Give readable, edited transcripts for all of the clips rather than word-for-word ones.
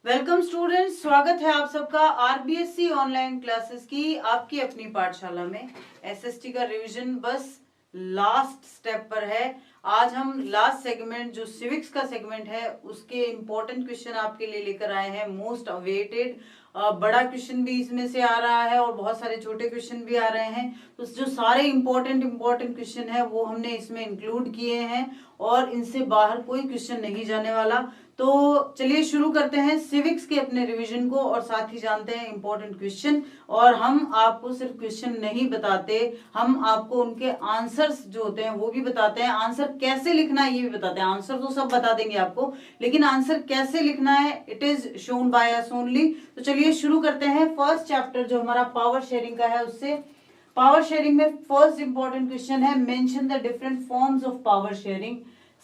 Welcome students, स्वागत है आप सबका आरबीएससी ऑनलाइन क्लासेस की आपकी अपनी पाठशाला में। एसएसटी का रिवीजन बस लास्ट स्टेप पर है। आज हम लास्ट सेगमेंट जो सिविक्स का सेगमेंट है उसके इंपॉर्टेंट क्वेश्चन आपके लिए लेकर आए हैं। मोस्ट अवेटेड बड़ा क्वेश्चन भी इसमें से आ रहा है और बहुत सारे छोटे क्वेश्चन भी आ रहे हैं। तो जो सारे इंपॉर्टेंट क्वेश्चन है वो हमने इसमें इंक्लूड किए हैं और इनसे बाहर कोई क्वेश्चन नहीं जाने वाला। तो चलिए शुरू करते हैं सिविक्स के अपने रिवीजन को और साथ ही जानते हैं इंपॉर्टेंट क्वेश्चन। और हम आपको सिर्फ क्वेश्चन नहीं बताते, हम आपको उनके आंसर्स जो होते हैं वो भी बताते हैं। आंसर कैसे लिखना है ये भी बताते हैं। आंसर तो सब बता देंगे आपको, लेकिन आंसर कैसे लिखना है it is shown by us only. तो चलिए शुरू करते हैं फर्स्ट चैप्टर जो हमारा पावर शेयरिंग का है उससे। पावर शेयरिंग में फर्स्ट इंपॉर्टेंट क्वेश्चन है, mention the different forms of power sharing.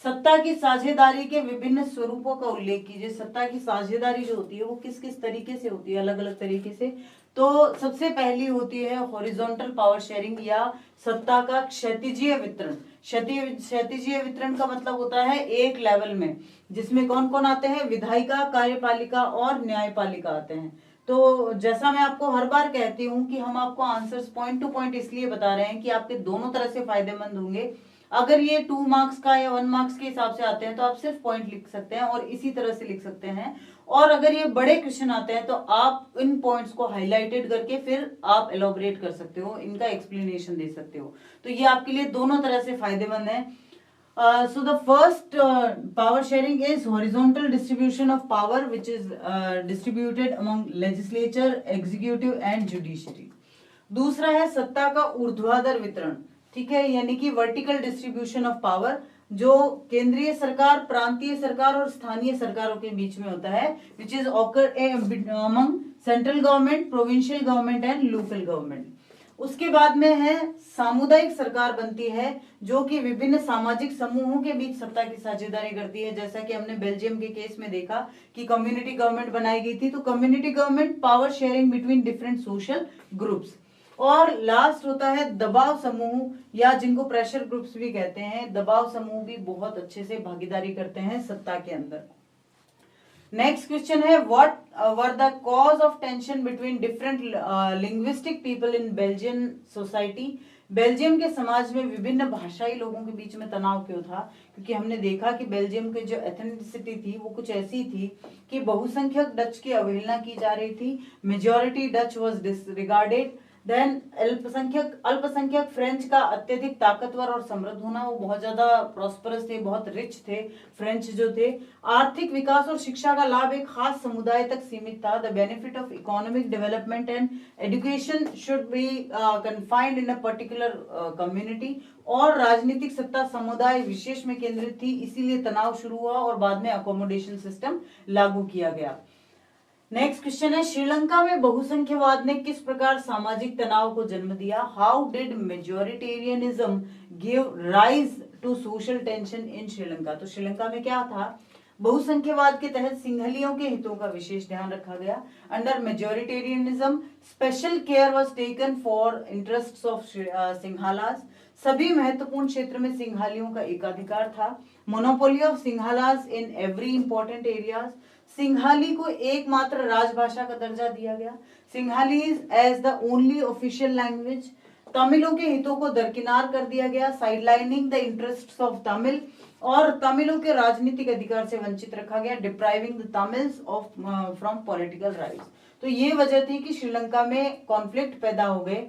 सत्ता की साझेदारी के विभिन्न स्वरूपों का उल्लेख कीजिए। सत्ता की साझेदारी जो होती है वो किस किस तरीके से होती है, अलग अलग तरीके से। तो सबसे पहली होती है हॉरिजॉन्टल पावर शेयरिंग या सत्ता का क्षैतिजीय वितरण। क्षैतिजीय वितरण का मतलब होता है एक लेवल में, जिसमें कौन कौन आते हैं, विधायिका, कार्यपालिका और न्यायपालिका आते हैं। तो जैसा मैं आपको हर बार कहती हूँ कि हम आपको आंसर्स पॉइंट टू पॉइंट इसलिए बता रहे हैं कि आपके दोनों तरह से फायदेमंद होंगे। अगर ये 2 मार्क्स का या 1 मार्क्स के हिसाब से आते हैं तो आप सिर्फ पॉइंट लिख सकते हैं और इसी तरह से लिख सकते हैं। और अगर ये बड़े क्वेश्चन आते हैं तो आप इन पॉइंट्स को हाईलाइटेड करके फिर आप एलोबरेट कर सकते हो, इनका एक्सप्लेनेशन दे सकते हो। तो ये आपके लिए दोनों तरह से फायदेमंद है। So the first power sharing is horizontal distribution of power which is distributed among legislature, executive and judiciary. दूसरा है सत्ता का ऊर्ध्वाधर वितरण, ठीक है, यानी कि वर्टिकल डिस्ट्रीब्यूशन ऑफ पावर, जो केंद्रीय सरकार, प्रांतीय सरकार और स्थानीय सरकारों के बीच में होता है, which is occur among central government, provincial government and local government. उसके बाद में है सामुदायिक सरकार बनती है, जो कि विभिन्न सामाजिक समूहों के बीच सत्ता की साझेदारी करती है। जैसा कि हमने बेल्जियम के केस में देखा कि कम्युनिटी गवर्नमेंट बनाई गई थी। तो community government, power sharing between different social groups. और लास्ट होता है दबाव समूह, या जिनको प्रेशर ग्रुप्स भी कहते हैं। दबाव समूह भी बहुत अच्छे से भागीदारी करते हैं सत्ता के अंदर। नेक्स्ट क्वेश्चन है, what were the cause of tension between different linguistic people in Belgian society. Belgium के समाज में विभिन्न भाषाई लोगों के बीच में तनाव क्यों था? क्योंकि हमने देखा कि बेल्जियम की जो एथनिसिटी थी वो कुछ ऐसी थी कि बहुसंख्यक डच की अवहेलना की जा रही थी। Majority Dutch was disregarded. Then अल्पसंख्यक फ्रेंच का अत्यधिक ताकतवर और समृद्ध होना, वो बहुत ज्यादा प्रॉस्परस थे, बहुत रिच थे फ्रेंच जो थे। आर्थिक विकास और शिक्षा का लाभ एक खास समुदाय तक सीमित था। The benefit of economic development and education should be confined in a particular community. और राजनीतिक सत्ता समुदाय विशेष में केंद्रित थी, इसीलिए तनाव शुरू हुआ और बाद में अकोमोडेशन सिस्टम लागू किया गया। नेक्स्ट क्वेश्चन है, श्रीलंका में बहुसंख्यवाद ने किस प्रकार सामाजिक तनाव को जन्म दिया? How did majoritarianism give rise to social tension in Sri Lanka. तो श्रीलंका में क्या था? बहुसंख्यवाद के तहत सिंहलियों के हितों का विशेष ध्यान रखा गया। Under majoritarianism special care was taken for interests of Sinhalas. सभी महत्वपूर्ण क्षेत्र में सिंघालियों का एकाधिकार था। Monopoly of Sinhalas in every important areas. Sinhali को एकमात्र राजभाषा का दर्जा दिया गया। Sinhali as the only official language. तमिलों के हितों को दरकिनार कर दिया गया, sidelining the interests of Tamil. और तमिलों के राजनीतिक अधिकार से वंचित रखा गया, depriving the Tamils of from political rights. तो ये वजह थी कि श्रीलंका में कॉन्फ्लिक्ट पैदा हो गए।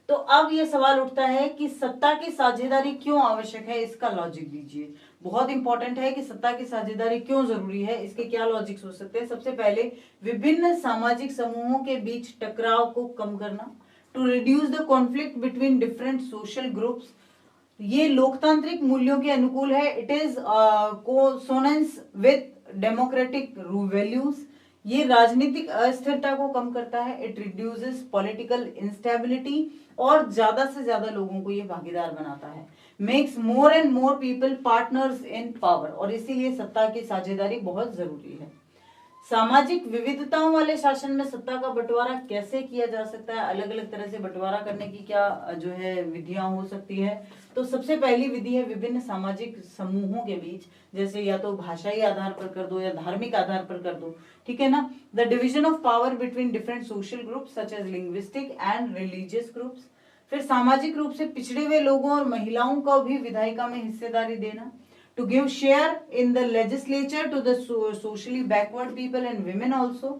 तो अब ये सवाल उठता है कि सत्ता की साझेदारी क्यों आवश्यक है, इसका लॉजिक दीजिए। बहुत इंपॉर्टेंट है कि सत्ता की साझेदारी क्यों जरूरी है, इसके क्या लॉजिक्स हो सकते हैं। सबसे पहले, विभिन्न सामाजिक समूहों के बीच टकराव को कम करना, to reduce the conflict between different social groups. ये लोकतांत्रिक मूल्यों के अनुकूल है। It is consonance with democratic values. ये राजनीतिक अस्थिरता को कम करता है। इट रिड्यूसेस पॉलिटिकल इंस्टेबिलिटी और ज्यादा से ज्यादा लोगों को ये भागीदार बनाता है। Makes more and more people partners in power, और इसीलिए सत्ता की साझेदारी बहुत जरूरी है। सामाजिक विविधताओं वाले शासन में सत्ता का बंटवारा कैसे किया जा सकता है, अलग अलग तरह से बंटवारा करने की क्या जो है विधियां हो सकती है। तो सबसे पहली विधि है विभिन्न सामाजिक समूहों के बीच, जैसे या तो भाषाई आधार पर कर दो या धार्मिक आधार पर कर दो, ठीक है ना। The division of power between different social groups such as linguistic and religious groups. फिर सामाजिक रूप से पिछड़े हुए लोगों और महिलाओं को भी विधायिका में हिस्सेदारी देना। To give share in the legislature to the socially backward people and women also.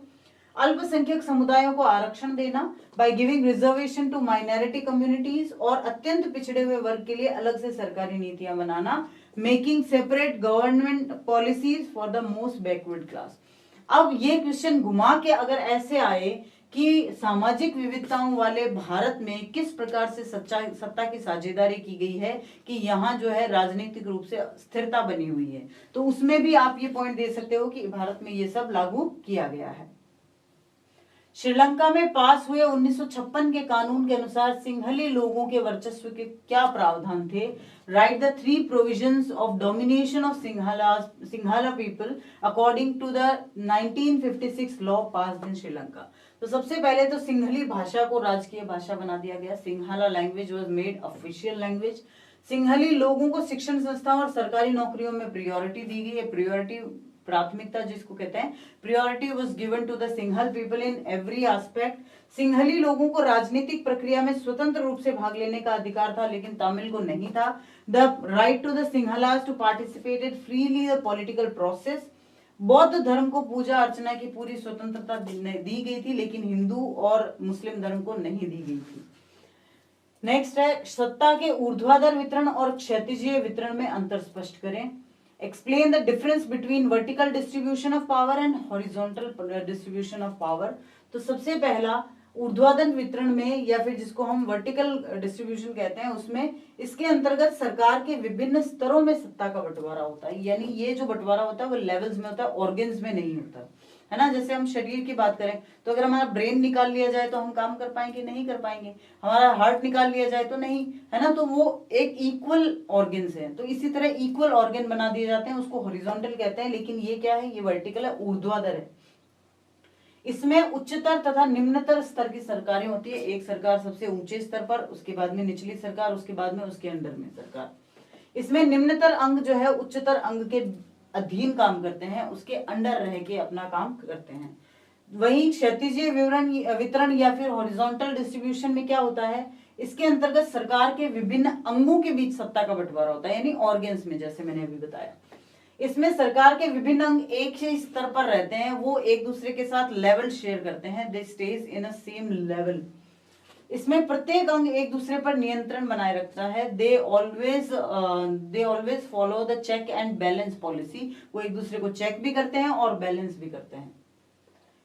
अल्पसंख्यक समुदायों को आरक्षण देना by giving reservation to minority communities, और अत्यंत पिछड़े हुए वर्ग के लिए अलग से सरकारी नीतियां बनाना, making separate government policies for the most backward class। अब ये क्वेश्चन घुमा के अगर ऐसे आए कि सामाजिक विविधताओं वाले भारत में किस प्रकार से सत्ता की साझेदारी की गई है कि यहाँ जो है राजनीतिक रूप से स्थिरता बनी हुई है, तो उसमें भी आप ये पॉइंट दे सकते हो कि भारत में ये सब लागू किया गया है। श्रीलंका में पास हुए 1956 के कानून के अनुसार सिंहली लोगों के वर्चस्व के क्या प्रावधान थे। Write the 3 provisions of domination of Sinhala people according to the 1956 law passed in Sri Lanka. तो सबसे पहले तो सिंहली भाषा को राजकीय भाषा बना दिया गया। Sinhala language was made official language. Sinhali लोगों को शिक्षण संस्थाओं और सरकारी नौकरियों में प्रियोरिटी दी गई है। प्रियोरिटी प्राथमिकता जिसको कहते हैं, priority was given to the Sinhala people in every aspect. Sinhali लोगों को राजनीतिक प्रक्रिया में स्वतंत्र रूप से भाग लेने का अधिकार था, लेकिन तमिल को नहीं था। The right to the Sinhalas to participated freely the political process. बौद्ध धर्म को पूजा अर्चना की पूरी स्वतंत्रता दी गई थी, लेकिन हिंदू और मुस्लिम धर्म को नहीं दी गई थी। नेक्स्ट है सत्ता के ऊर्ध्वाधर वितरण और क्षैतिजीय वितरण में अंतर स्पष्ट करें। Explain the difference between vertical distribution of power and horizontal distribution of power. तो सबसे पहला ऊर्ध्वाधर वितरण में, या फिर जिसको हम वर्टिकल डिस्ट्रीब्यूशन कहते हैं, उसमें इसके अंतर्गत सरकार के विभिन्न स्तरों में सत्ता का बंटवारा होता है। यानी ये जो बंटवारा होता है वो लेवल्स में होता है, ऑर्गन्स में नहीं होता है ना। जैसे हम शरीर की बात करें तो अगर हमारा ब्रेन निकाल लिया जाए तो हम काम कर पाएंगे, नहीं कर पाएंगे। हमारा हार्ट निकाल लिया जाए तो नहीं, है ना। तो वो एक इक्वल ऑर्गन्स है, तो इसी तरह इक्वल ऑर्गन बना दिए जाते हैं, उसको हॉरिजॉन्टल कहते हैं। लेकिन ये क्या है, ये वर्टिकल है, ऊर्ध्वाधर है। इसमें उच्चतर तथा निम्नतर स्तर की सरकारें होती है। एक सरकार सबसे ऊंचे स्तर पर, उसके बाद में निचली सरकार, उसके बाद में उसके अंडर में सरकार। इसमें निम्नतर अंग जो है उच्चतर अंग के अधीन काम करते हैं, उसके अंडर रह के अपना काम करते हैं। वहीं क्षैतिजीय वितरण या फिर हॉरिजॉन्टल डिस्ट्रीब्यूशन में क्या होता है, इसके अंतर्गत सरकार के विभिन्न अंगों के बीच सत्ता का बंटवारा होता है, यानी ऑर्गन्स में, जैसे मैंने अभी बताया। इसमें सरकार के विभिन्न अंग एक ही स्तर पर रहते हैं, वो एक दूसरे के साथ लेवल शेयर करते हैं, they stage in a same level. इसमें प्रत्येक अंग एक दूसरे पर नियंत्रण बनाए रखता है। They always follow the check and balance policy. वो एक दूसरे को चेक भी करते हैं और बैलेंस भी करते हैं।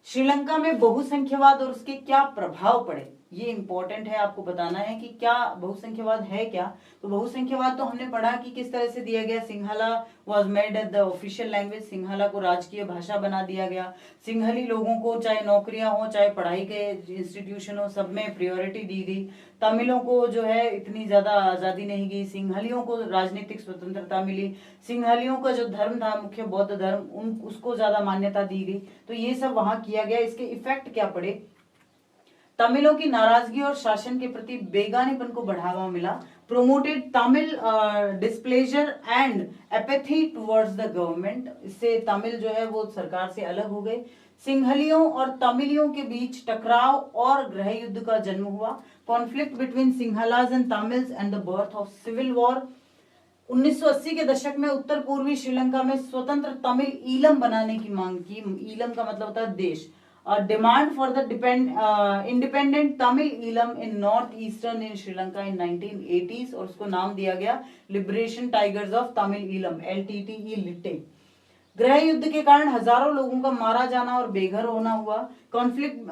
श्रीलंका में बहुसंख्यवाद और उसके क्या प्रभाव पड़े, ये इंपॉर्टेंट है, आपको बताना है कि क्या बहुसंख्यवाद है क्या। तो बहुसंख्यवाद तो हमने पढ़ा कि किस तरह से दिया गया। Sinhala was made at the official language. Sinhala को राजकीय भाषा बना दिया गया। सिंहली लोगों को चाहे नौकरियां हो चाहे पढ़ाई के इंस्टीट्यूशन हो, सब में प्रियोरिटी दी गई। तमिलों को जो है इतनी ज्यादा आजादी नहीं गई। सिंहलियों को राजनीतिक स्वतंत्रता मिली। सिंहलियों का जो धर्म था मुख्य बौद्ध धर्म, उसको ज्यादा मान्यता दी गई। तो ये सब वहां किया गया। इसके इफेक्ट क्या पड़े, तमिलों की नाराजगी और शासन के प्रति बेगानेपन को बढ़ावा मिला। Promoted Tamil displeasure and apathy towards the government. इससे तमिल जो है वो सरकार से अलग हो गए। सिंहलियों और तमिलियों के बीच टकराव और गृह युद्ध का जन्म हुआ। Conflict between Sinhalas and Tamils and the birth of civil war. 1980 के दशक में उत्तर पूर्वी श्रीलंका में स्वतंत्र तमिल ईलम बनाने की मांग की। ईलम का मतलब होता है देश। Demand for the independent Tamil Eelam in north eastern in Sri Lanka in 1980s, और उसको नाम दिया गया liberation tigers of Tamil Eelam, LTTE लिट्टे। गृह युद्ध के कारण हजारों लोगों का मारा जाना और बेघर होना हुआ। Conflict,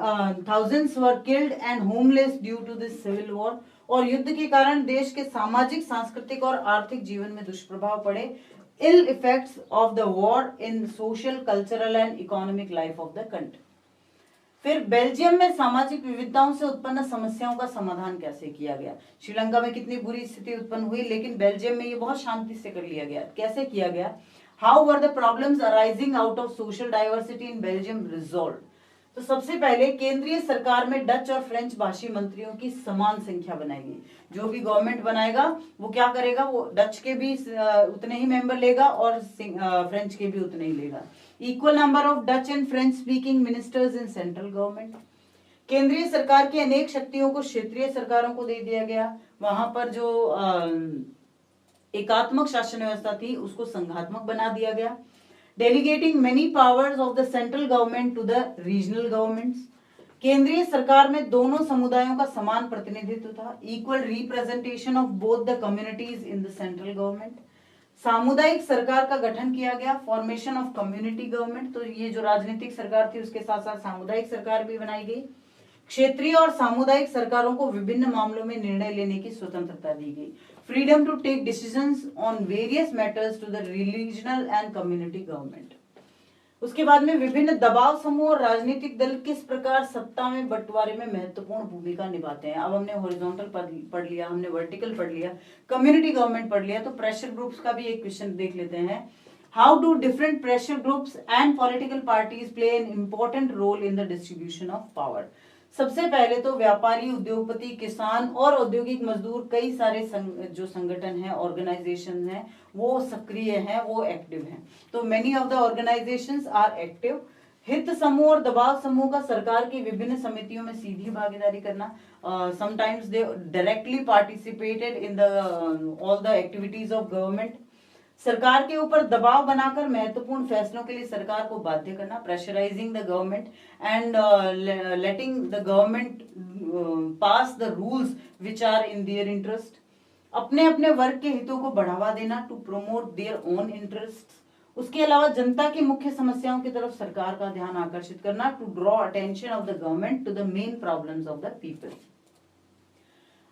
thousands were killed and homeless due to this civil war. और युद्ध के कारण देश के सामाजिक, सांस्कृतिक और आर्थिक जीवन में दुष्प्रभाव पड़े। Ill effects of the war in social, cultural and economic life of the country. फिर बेल्जियम में सामाजिक विविधताओं से उत्पन्न समस्याओं का समाधान कैसे किया गया। श्रीलंका में कितनी बुरी स्थिति उत्पन्न हुई, लेकिन बेल्जियम में ये बहुत शांति से कर लिया गया। कैसे किया गया, how were the problems arising out of social diversity in Belgium resolve. तो सबसे पहले केंद्रीय सरकार में डच और फ्रेंच भाषी मंत्रियों की समान संख्या बनाएगी। जो भी गवर्नमेंट बनाएगा वो क्या करेगा, वो डच के भी उतने ही मेंबर लेगा और फ्रेंच के भी उतने ही लेगा। Equal number of Dutch and French speaking ministers in central government. केंद्रीय सरकार की अनेक शक्तियों को क्षेत्रीय सरकारों को दे दिया गया। वहां पर जो एकात्मक शासन व्यवस्था थी उसको संघात्मक बना दिया गया। Delegating many powers of the central government to the regional governments. केंद्रीय सरकार में दोनों समुदायों का समान प्रतिनिधित्व था। Equal representation of both the communities in the central government. सामुदायिक सरकार का गठन किया गया, फॉर्मेशन ऑफ कम्युनिटी गवर्नमेंट। तो ये जो राजनीतिक सरकार थी उसके साथ साथ सामुदायिक सरकार भी बनाई गई। क्षेत्रीय और सामुदायिक सरकारों को विभिन्न मामलों में निर्णय लेने की स्वतंत्रता दी गई। Freedom to take decisions on various matters to the regional and community government. उसके बाद में विभिन्न दबाव समूह और राजनीतिक दल किस प्रकार सत्ता में बंटवारे में महत्वपूर्ण भूमिका निभाते हैं। अब हमने हॉरिजॉन्टल पढ़ लिया, हमने वर्टिकल पढ़ लिया, कम्युनिटी गवर्नमेंट पढ़ लिया, तो प्रेशर ग्रुप्स का भी एक क्वेश्चन देख लेते हैं। How do different pressure groups and political parties play an important role in the distribution of power. सबसे पहले तो व्यापारी, उद्योगपति, किसान और औद्योगिक मजदूर, कई सारे जो संगठन हैं, ऑर्गेनाइजेशन हैं, वो सक्रिय हैं, वो एक्टिव हैं। तो many of the organisations are active. हित समूह और दबाव समूह का सरकार की विभिन्न समितियों में सीधी भागीदारी करना। Sometimes they directly participated in the all the activities of government. सरकार के ऊपर दबाव बनाकर महत्वपूर्ण फैसलों के लिए सरकार को बाध्य करना, pressurising the government and letting the government pass the rules which are in their interest. अपने अपने वर्ग के हितों को बढ़ावा देना, to promote their own interest. उसके अलावा जनता की मुख्य समस्याओं की तरफ सरकार का ध्यान आकर्षित करना, to draw attention of the government to the main problems of the people.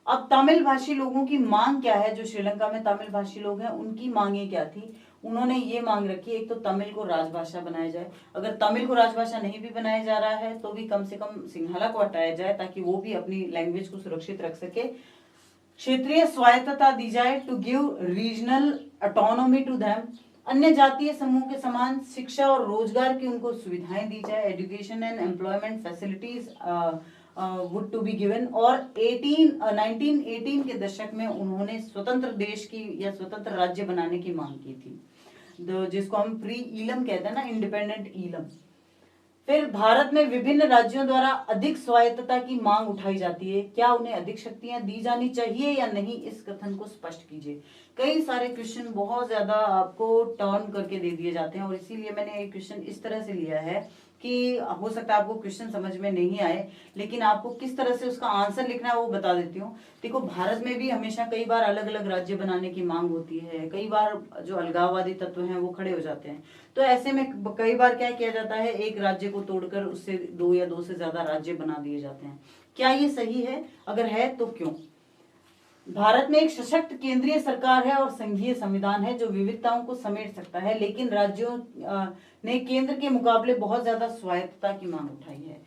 अब तमिल भाषी लोगों की मांग क्या है, जो श्रीलंका में तमिल भाषी लोग हैं उनकी मांगे क्या थी। उन्होंने ये मांग रखी, एक तो तमिल को राजभाषा बनाया जाए, अगर तमिल को राजभाषा नहीं भी बनाया जा रहा है तो भी कम से कम सिंहला को हटाया जाए ताकि वो भी अपनी लैंग्वेज को सुरक्षित रख सके। क्षेत्रीय स्वायत्तता दी जाए, to give regional autonomy to them. अन्य जातीय समूह के समान शिक्षा और रोजगार की उनको सुविधाएं दी जाए, education and employment facilities would to be given. और 1918 के दशक में उन्होंने स्वतंत्र देश की या स्वतंत्र राज्य बनाने की मांग की थी, जिसको हम प्री ईलम कहते हैं ना, इंडिपेंडेंट ईलम। फिर भारत में विभिन्न राज्यों द्वारा अधिक स्वायत्तता की मांग उठाई जाती है, क्या उन्हें अधिक शक्तियां दी जानी चाहिए या नहीं, इस कथन को स्पष्ट कीजिए। कई सारे क्वेश्चन बहुत ज्यादा आपको टर्न करके दे दिए जाते हैं और इसीलिए मैंने एक क्वेश्चन इस तरह से लिया है कि हो सकता है आपको क्वेश्चन समझ में नहीं आए, लेकिन आपको किस तरह से उसका आंसर लिखना है वो बता देती हूँ। देखो, भारत में भी हमेशा कई बार अलग अलग राज्य बनाने की मांग होती है, कई बार जो अलगाववादी तत्व हैं वो खड़े हो जाते हैं, तो ऐसे में कई बार क्या किया जाता है, एक राज्य को तोड़कर उससे दो या दो से ज्यादा राज्य बना दिए जाते हैं। क्या ये सही है? अगर है तो क्यों? भारत में एक सशक्त केंद्रीय सरकार है और संघीय संविधान है जो विविधताओं को समेट सकता है, लेकिन राज्यों ने केंद्र के मुकाबले बहुत ज्यादा स्वायत्तता की मांग उठाई है।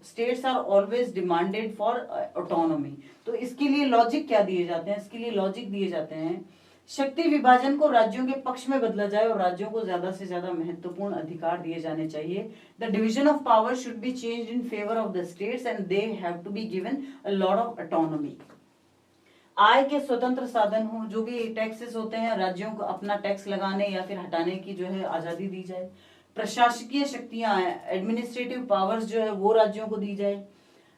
States are always demanded for autonomy. तो इसके लिए लॉजिक क्या दिए जाते हैं? इसके लिए लॉजिक दिए जाते हैं, शक्ति विभाजन को राज्यों के पक्ष में बदला जाए और राज्यों को ज्यादा से ज्यादा महत्वपूर्ण अधिकार दिए जाने चाहिए। The division of power should be changed in favour of the states and they have to be given a lot of autonomy. आय के स्वतंत्र साधन हो, जो भी टैक्सेस होते हैं राज्यों को अपना टैक्स लगाने या फिर हटाने की जो है आजादी दी जाए। प्रशासकीय शक्तियां, एडमिनिस्ट्रेटिव पावर्स जो है वो राज्यों को दी जाए।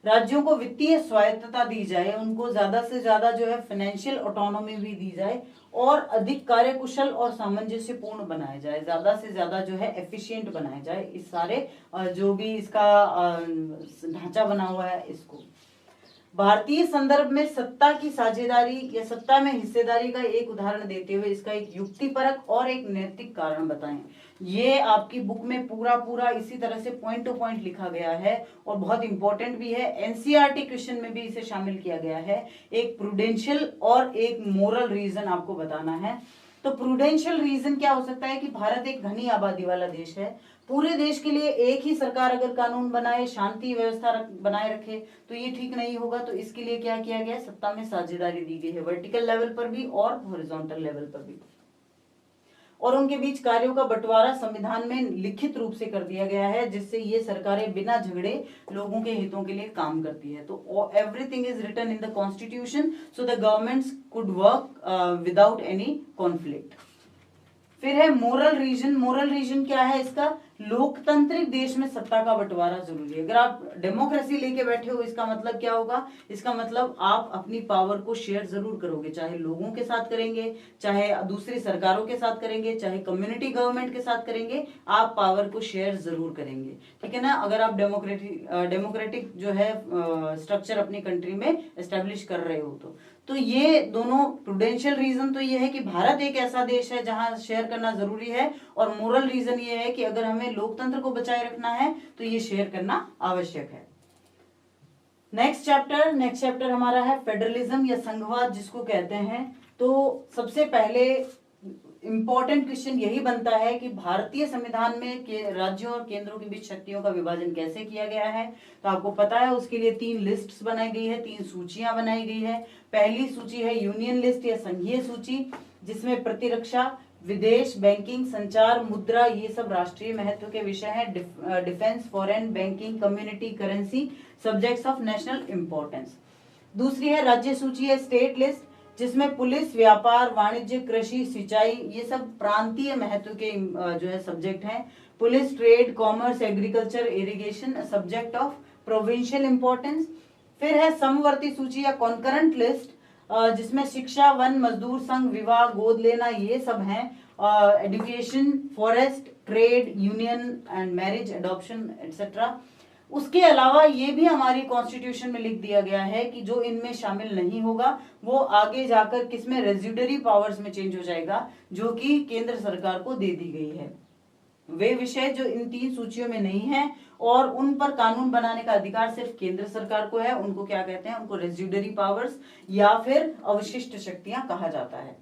राज्यों को वित्तीय स्वायत्तता दी जाए, उनको ज्यादा से ज्यादा जो है फाइनेंशियल ऑटोनॉमी भी दी जाए और अधिक कार्यकुशल और सामंजस्यपूर्ण बनाया जाए, ज्यादा से ज्यादा जो है एफिशिएंट बनाया जाए इस सारे जो भी इसका ढांचा बना हुआ है इसको। भारतीय संदर्भ में सत्ता की साझेदारी या सत्ता में हिस्सेदारी का एक उदाहरण देते हुए इसका एक युक्तिपरक और एक नैतिक कारण बताएं। ये आपकी बुक में पूरा इसी तरह से पॉइंट टू पॉइंट लिखा गया है और बहुत इंपॉर्टेंट भी है। एनसीईआरटी क्वेश्चन में भी इसे शामिल किया गया है। एक प्रूडेंशियल और एक मोरल रीजन आपको बताना है। तो प्रूडेंशियल रीजन क्या हो सकता है कि भारत एक घनी आबादी वाला देश है, पूरे देश के लिए एक ही सरकार अगर कानून बनाए, शांति व्यवस्था बनाए रखे तो ये ठीक नहीं होगा। तो इसके लिए क्या किया गया, सत्ता में साझेदारी दी गई है, वर्टिकल लेवल पर भी और हॉरिजॉन्टल लेवल पर भी। और उनके बीच कार्यों का बंटवारा संविधान में लिखित रूप से कर दिया गया है, जिससे ये सरकारें बिना झगड़े लोगों के हितों के लिए काम करती है। तो everything is written in the constitution so the governments could work without any conflict. फिर है मोरल रीजन। मोरल रीजन क्या है इसका? लोकतांत्रिक देश में सत्ता का बंटवारा जरूरी है। अगर आप डेमोक्रेसी लेके बैठे हो, इसका मतलब क्या होगा? इसका मतलब आप अपनी पावर को शेयर जरूर करोगे, चाहे लोगों के साथ करेंगे, चाहे दूसरी सरकारों के साथ करेंगे, चाहे कम्युनिटी गवर्नमेंट के साथ करेंगे, आप पावर को शेयर जरूर करेंगे, ठीक है ना। अगर आप डेमोक्रेटिक जो है स्ट्रक्चर अपनी कंट्री में एस्टेब्लिश कर रहे हो तो ये दोनों प्रूडेंशियल रीजन तो ये है कि भारत एक ऐसा देश है जहां शेयर करना जरूरी है, और मोरल रीजन ये है कि अगर हमें लोकतंत्र को बचाए रखना है तो ये शेयर करना आवश्यक है। नेक्स्ट चैप्टर हमारा है फेडरलिज्म या संघवाद जिसको कहते हैं। तो सबसे पहले इंपॉर्टेंट क्वेश्चन यही बनता है कि भारतीय संविधान में राज्यों और केंद्रों के बीच शक्तियों का विभाजन कैसे किया गया है। तो आपको पता है उसके लिए 3 लिस्ट्स बनाई गई है, 3 सूचियां बनाई गई है। पहली सूची है यूनियन लिस्ट या संघीय सूची, जिसमें प्रतिरक्षा, विदेश, बैंकिंग, संचार, मुद्रा ये सब राष्ट्रीय महत्व के विषय हैं। Defence, foreign, banking, community, currency subjects of national importance. दूसरी है राज्य सूची या स्टेट लिस्ट, जिसमें पुलिस, व्यापार, वाणिज्य, कृषि, सिंचाई ये सब प्रांतीय महत्व के जो है सब्जेक्ट हैं। Police, trade, commerce, agriculture, irrigation subject of provincial importance. फिर है समवर्ती सूची या कॉन्करेंट लिस्ट, जिसमें शिक्षा, वन, मजदूर संघ, विवाह, गोद लेना ये सब हैं। Education, forest, trade, union and marriage, adoption etcetera. उसके अलावा ये भी हमारी कॉन्स्टिट्यूशन में लिख दिया गया है कि जो इनमें शामिल नहीं होगा वो आगे जाकर किसमें, रेजिडरी पावर्स में चेंज हो जाएगा, जो कि केंद्र सरकार को दे दी गई है। वे विषय जो इन 3 सूचियों में नहीं है और उन पर कानून बनाने का अधिकार सिर्फ केंद्र सरकार को है, उनको क्या कहते हैं? उनको रेजिडरी पावर्स या फिर अवशिष्ट शक्तियां कहा जाता है।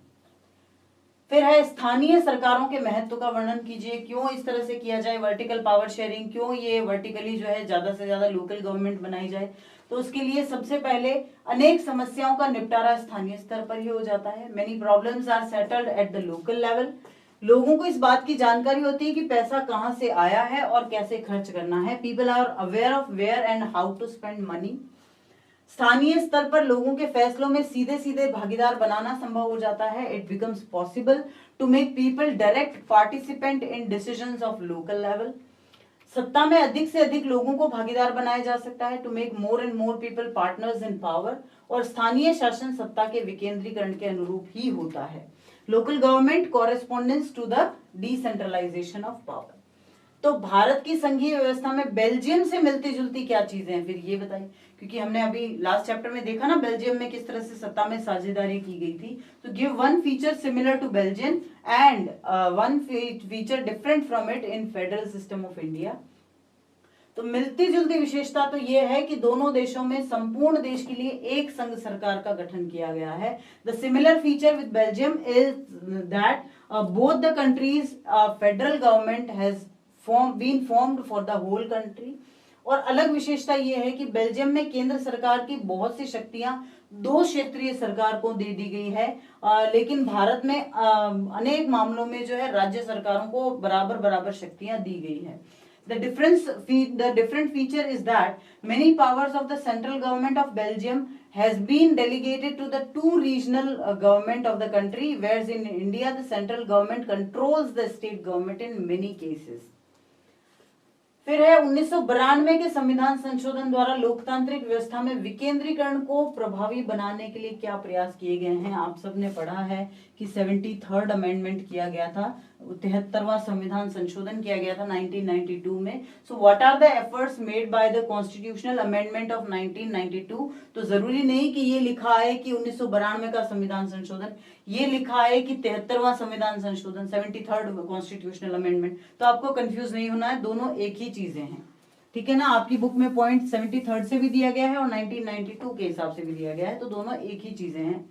फिर है स्थानीय सरकारों के महत्व का वर्णन कीजिए, क्यों इस तरह से किया जाए वर्टिकल पावर शेयरिंग, क्यों ये वर्टिकली जो है ज्यादा से ज्यादा लोकल गवर्नमेंट बनाई जाए। तो उसके लिए सबसे पहले अनेक समस्याओं का निपटारा स्थानीय स्तर पर ही हो जाता है। Many problems are settled at the local level. लोगों को इस बात की जानकारी होती है कि पैसा कहां से आया है और कैसे खर्च करना है। People are aware of where and how to spend money. स्थानीय स्तर पर लोगों के फैसलों में सीधे सीधे भागीदार बनाना संभव हो जाता है। It becomes possible to make people direct participant in decisions of local level. सत्ता में अधिक से अधिक लोगों को भागीदार बनाया जा सकता है, to make more and more people partners in power. और स्थानीय शासन सत्ता के विकेंद्रीकरण के अनुरूप ही होता है। Local government correspondence to the decentralisation of power. तो भारत की संघीय व्यवस्था में बेल्जियम से मिलती जुलती क्या चीजें हैं, फिर ये बताइए, क्योंकि हमने अभी लास्ट चैप्टर में देखा ना बेल्जियम में किस तरह से सत्ता में साझेदारी की गई थी। तो give one feature similar to Belgium and one feature different from it in federal system of India. तो मिलती जुलती विशेषता तो ये है कि दोनों देशों में संपूर्ण देश के लिए एक संघ सरकार का गठन किया गया है। The similar feature with Belgium is that both the countries federal government has been formed for the whole country. और अलग विशेषता यह है कि बेल्जियम में केंद्र सरकार की बहुत सी शक्तियां 2 क्षेत्रीय सरकार को दे दी गई है, लेकिन भारत में अनेक मामलों में जो है राज्य सरकारों को बराबर बराबर शक्तियां दी गई है। The different feature is that many powers of the central government of Belgium has been delegated to the 2 regional government of the country, whereas in India the central government controls the state government in many cases. फिर है 1992 के संविधान संशोधन द्वारा लोकतांत्रिक व्यवस्था में विकेंद्रीकरण को प्रभावी बनाने के लिए क्या प्रयास किए गए हैं। आप सबने पढ़ा है कि 73rd अमेंडमेंट किया गया था, 73वां संविधान संशोधन किया गया था 1992 में। So what are the efforts made by the constitutional amendment of 1992। तो जरूरी नहीं कि ये लिखा है कि 1992 का संविधान संशोधन, ये लिखा है कि 73वां संविधान संशोधन, 73rd कॉन्स्टिट्यूशनल अमेंडमेंट। तो आपको कंफ्यूज नहीं होना है, दोनों एक ही चीजें हैं, ठीक है ना। आपकी बुक में पॉइंट 73rd से भी दिया गया है और 1992 के हिसाब से भी दिया गया है, तो दोनों एक ही चीजें हैं।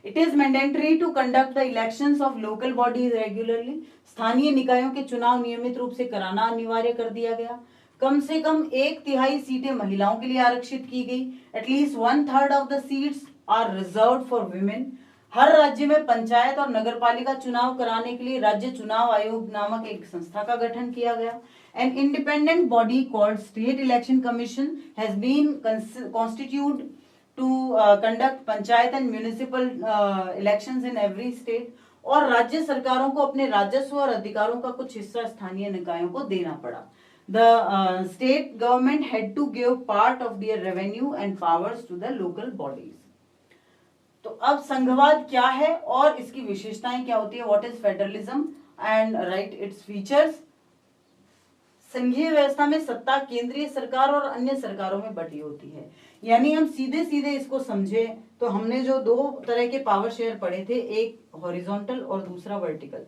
It is mandatory to conduct the elections of local bodies regularly. स्थानीय निकायों के चुनाव नियमित रूप से कराना अनिवार्य कर दिया गया। कम से कम 1/3 सीटें महिलाओं के लिए आरक्षित की गई। At least 1/3 of the seats are reserved for women. हर राज्य में पंचायत और नगरपालिका चुनाव कराने के लिए राज्य चुनाव आयोग नामक एक संस्था का गठन किया गया। An independent body called State Election Commission has been constituted to conduct panchayat and municipal elections in every state। और राज्य सरकारों को अपने राजस्व और अधिकारों का कुछ हिस्सा स्थानीय निकायों को देना पड़ा। The state government had to give part of their revenue and powers to the local bodies। तो अब संघवाद क्या है और इसकी विशेषताएं क्या होती है? What is federalism and right its features. संघीय व्यवस्था में सत्ता केंद्रीय सरकार और अन्य सरकारों में बटी होती है। यानी हम सीधे सीधे इसको समझे तो हमने जो दो तरह के पावर शेयर पढ़े थे, एक हॉरिजॉन्टल और दूसरा वर्टिकल।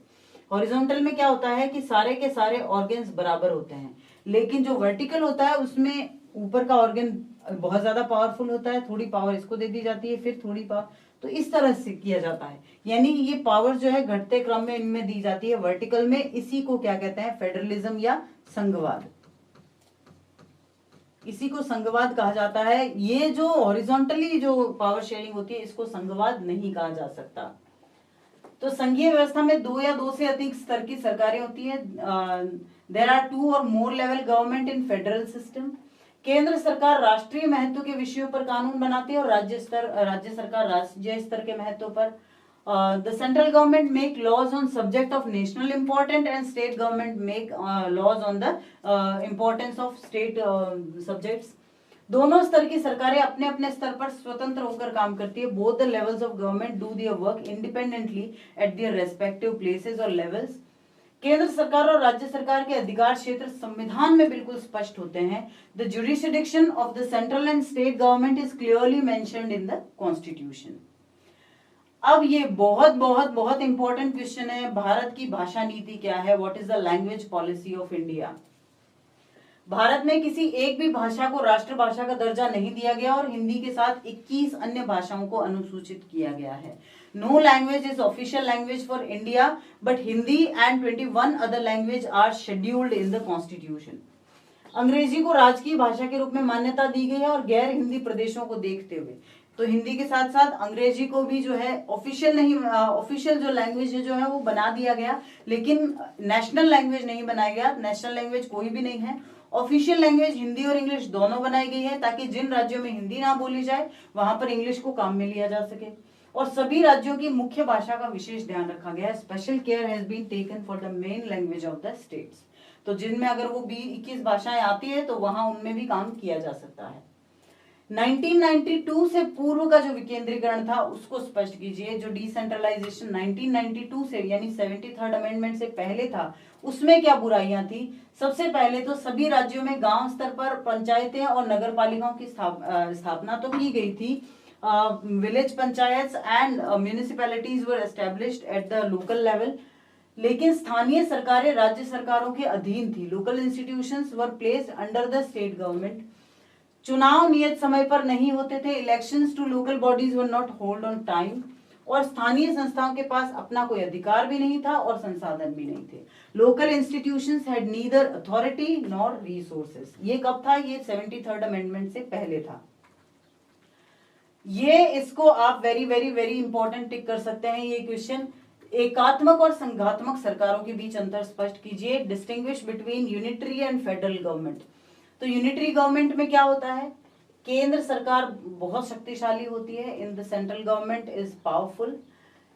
हॉरिजॉन्टल में क्या होता है कि सारे के सारे ऑर्गन्स बराबर होते हैं, लेकिन जो वर्टिकल होता है उसमें ऊपर का ऑर्गन बहुत ज्यादा पावरफुल होता है, थोड़ी पावर इसको दे दी जाती है, फिर थोड़ी पावर, तो इस तरह से किया जाता है। यानी ये पावर जो है घटते क्रम में इनमें दी जाती है वर्टिकल में। इसी को क्या कहते हैं? फेडरलिज्म या संघवाद। इसी को संघवाद कहा जाता है। ये जो हॉरिजॉन्टली जो पावर शेयरिंग होती है इसको संघवाद नहीं कहा जा सकता। तो संघीय व्यवस्था में दो या दो से अधिक स्तर की सरकारें होती है। देयर आर 2 और more level government in federal system. केंद्र सरकार राष्ट्रीय महत्व के विषयों पर कानून बनाती है और राज्य सरकार राज्य स्तर के महत्व पर। The central government make laws on subject of national importance and state government make laws on the importance of state subjects। दोनों स्तर की सरकारें अपने अपने स्तर पर स्वतंत्र होकर काम करती है। Both the levels of government do their work independently at their respective places or levels। केंद्र सरकार और राज्य सरकार के अधिकार क्षेत्र संविधान में बिल्कुल स्पष्ट होते हैं। The jurisdiction of the central and state government is clearly mentioned in the constitution। अब ये बहुत बहुत बहुत इंपॉर्टेंट क्वेश्चन है, भारत की भाषा नीति क्या है? What is the language policy of India. Bharat में किसी एक भी भाषा को राष्ट्रभाषा का दर्जा नहीं दिया गया और हिंदी के साथ 21 अन्य भाषाओं को अनुसूचित किया गया है। No language is official language for India but Hindi and 21 other language are scheduled in the constitution. अंग्रेजी को राजकीय भाषा के रूप में मान्यता दी गई है और गैर हिंदी प्रदेशों को देखते हुए तो हिंदी के साथ साथ अंग्रेजी को भी जो है ऑफिशियल नहीं, ऑफिशियल जो लैंग्वेज है जो है वो बना दिया गया, लेकिन नेशनल लैंग्वेज नहीं बनाया गया। नेशनल लैंग्वेज कोई भी नहीं है। ऑफिशियल लैंग्वेज हिंदी और इंग्लिश दोनों बनाई गई है ताकि जिन राज्यों में हिंदी ना बोली जाए वहां पर इंग्लिश को काम में लिया जा सके। और सभी राज्यों की मुख्य भाषा का विशेष ध्यान रखा गया है। Special care has been taken for the main language of the states. तो जिनमें अगर वो 21 भाषाएं आती है तो वहां उनमें भी काम किया जा सकता है। 1992 से पूर्व का जो विकेंद्रीकरण था उसको स्पष्ट कीजिए। जो डिसेंट्रलाइजेशन 1992 से यानी 73rd अमेंडमेंट से पहले था उसमें क्या बुराइयां थी? सबसे पहले तो सभी राज्यों में गांव स्तर पर पंचायतें और नगर पालिकाओं की स्थापना तो की गई थी। Village panchayat and municipalities were established at the local level, लेकिन स्थानीय सरकारें राज्य सरकारों के अधीन थी। Local institutions were placed under the state government. चुनाव नियत समय पर नहीं होते थे। Elections to local bodies were not hold on time. और स्थानीय संस्थाओं के पास अपना कोई अधिकार भी नहीं था और संसाधन भी नहीं थे। Local institutions had neither authority nor resources. ये कब था? ये 73rd अमेंडमेंट से पहले था। ये इसको आप very very very important tick कर सकते हैं ये क्वेश्चन। एकात्मक और संघात्मक सरकारों के बीच अंतर स्पष्ट कीजिए। Distinguish between unitary and federal government. तो यूनिटरी गवर्नमेंट में क्या होता है? केंद्र सरकार बहुत शक्तिशाली होती है। In the central government is powerful.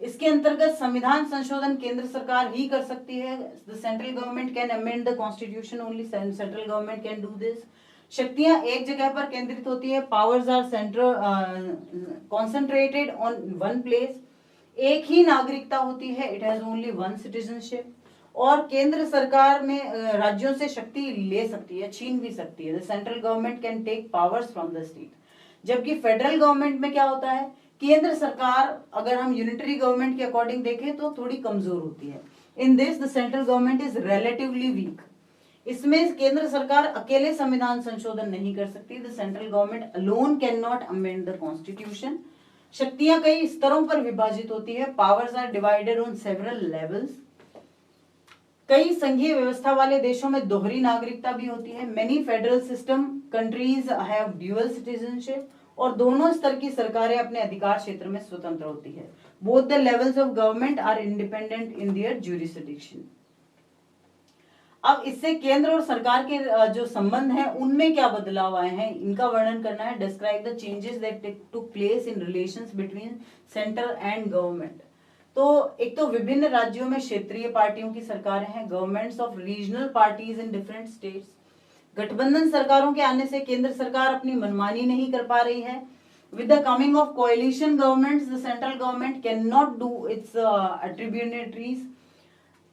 इसके अंतर्गत संविधान संशोधन केंद्र सरकार ही कर सकती है। The central government can amend the constitution, only central government can do this. शक्तियां एक जगह पर केंद्रित होती है। Powers are central concentrated on one place. एक ही नागरिकता होती है। It has only one citizenship. और केंद्र सरकार में राज्यों से शक्ति ले सकती है, छीन भी सकती है। The central government can take powers from the state. जबकि फेडरल गवर्नमेंट में क्या होता है? केंद्र सरकार अगर हम यूनिटरी गवर्नमेंट के अकॉर्डिंग देखें तो थोड़ी कमजोर होती है। In this the central government is relatively weak. इसमें केंद्र सरकार अकेले संविधान संशोधन नहीं कर सकती। The central government alone can not amend the constitution. शक्तियां कई स्तरों पर विभाजित होती है। Powers are divided on several levels. कई संघीय व्यवस्था वाले देशों में दोहरी नागरिकता भी होती है। Many federal system countries have dual citizenship. और दोनों स्तर की सरकारें अपने अधिकार क्षेत्र में स्वतंत्र होती है। Both the levels of government are independent in their jurisdiction. अब इससे केंद्र और सरकार के जो संबंध हैं उनमें क्या बदलाव आए हैं इनका वर्णन करना है. Describe the changes that took place in relations between centre and government. तो एक तो विभिन्न राज्यों में क्षेत्रीय पार्टियों की सरकारें हैं, governments of regional parties in different states. गठबंधन सरकारों के आने से केंद्र सरकार अपनी मनमानी नहीं कर पा रही है. With the coming of coalition governments, the central government cannot do its attributaries.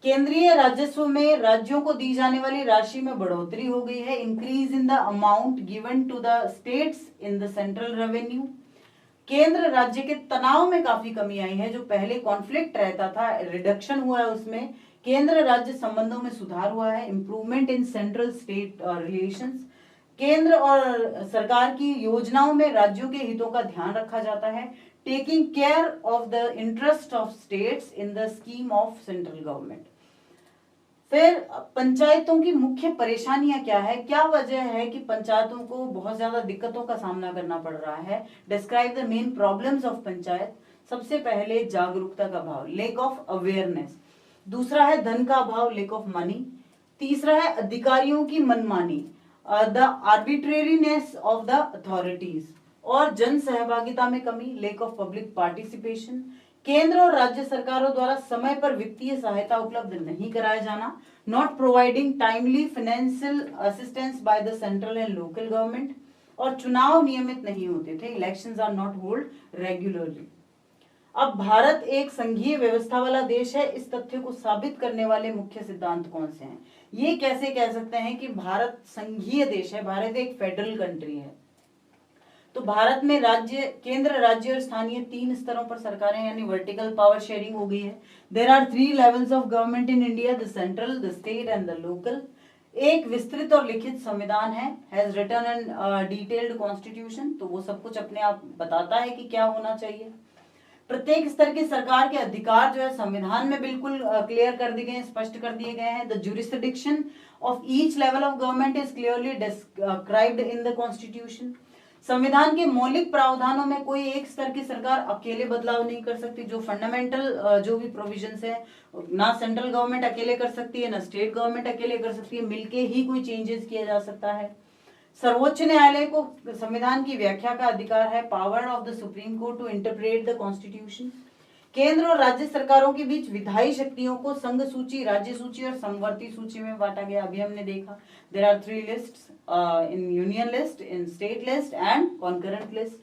केंद्रीय राजस्व में राज्यों को दी जाने वाली राशि में बढ़ोतरी हो गई है. Increase in the amount given to the states in the central revenue. केंद्र राज्य के तनाव में काफी कमी आई है. जो पहले कॉन्फ्लिक्ट रहता था, रिडक्शन हुआ है उसमें. केंद्र राज्य संबंधों में सुधार हुआ है. Improvement in central state relations. केंद्र और सरकार की योजनाओं में राज्यों के हितों का ध्यान रखा जाता है. Taking care of the interest of states in the scheme of central government. फिर पंचायतों की मुख्य परेशानियां क्या है, क्या वजह है कि पंचायतों को बहुत ज्यादा दिक्कतों का सामना करना पड़ रहा है. Describe the main problems of panchayat. सबसे पहले जागरूकता का अभाव, लेक ऑफ अवेयरनेस. दूसरा है धन का अभाव, लेक ऑफ मनी. तीसरा है अधिकारियों की मनमानी, the arbitrariness of the authorities. और जन सहभागिता में कमी, लेक ऑफ पब्लिक पार्टिसिपेशन. केंद्र और राज्य सरकारों द्वारा समय पर वित्तीय सहायता उपलब्ध नहीं कराया जाना, not providing timely financial assistance by the central and local government. और चुनाव नियमित नहीं होते थे, elections are not hold regularly. अब भारत एक संघीय व्यवस्था वाला देश है. इस तथ्य को साबित करने वाले मुख्य सिद्धांत कौन से हैं? ये कैसे कह सकते हैं कि भारत संघीय देश है, भारत एक फेडरल कंट्री है. तो भारत में राज्य, केंद्र, राज्य और स्थानीय 3 स्तरों पर सरकारें यानी वर्टिकल पावर शेयरिंग हो गई है. There are 3 levels of government in India, the central, the state and the local. एक विस्तृत और लिखित संविधान है, has written and detailed constitution. तो वो सब कुछ अपने आप बताता है कि क्या होना चाहिए. प्रत्येक स्तर की सरकार के अधिकार जो है संविधान में बिल्कुल क्लियर कर दिए गए हैं, स्पष्ट कर दिए गए हैं. The jurisdiction of each level of government is clearly described in the constitution. संविधान के मौलिक प्रावधानों में कोई एक स्तर की सरकार अकेले बदलाव नहीं कर सकती. जो फंडामेंटल जो भी प्रोविजंस है, ना सेंट्रल गवर्नमेंट अकेले कर सकती है, ना स्टेट गवर्नमेंट अकेले कर सकती है. मिलके ही कोई चेंजेस किया जा सकता है. सर्वोच्च न्यायालय को संविधान की व्याख्या का अधिकार है, power of the Supreme Court to interpret the constitution. केंद्र और राज्य सरकारों के बीच विधायी शक्तियों को संघ सूची, राज्य सूची और समवर्ती सूची में बांटा गया. अभी हमने देखा there are 3 lists, in union list, in state list and concurrent list.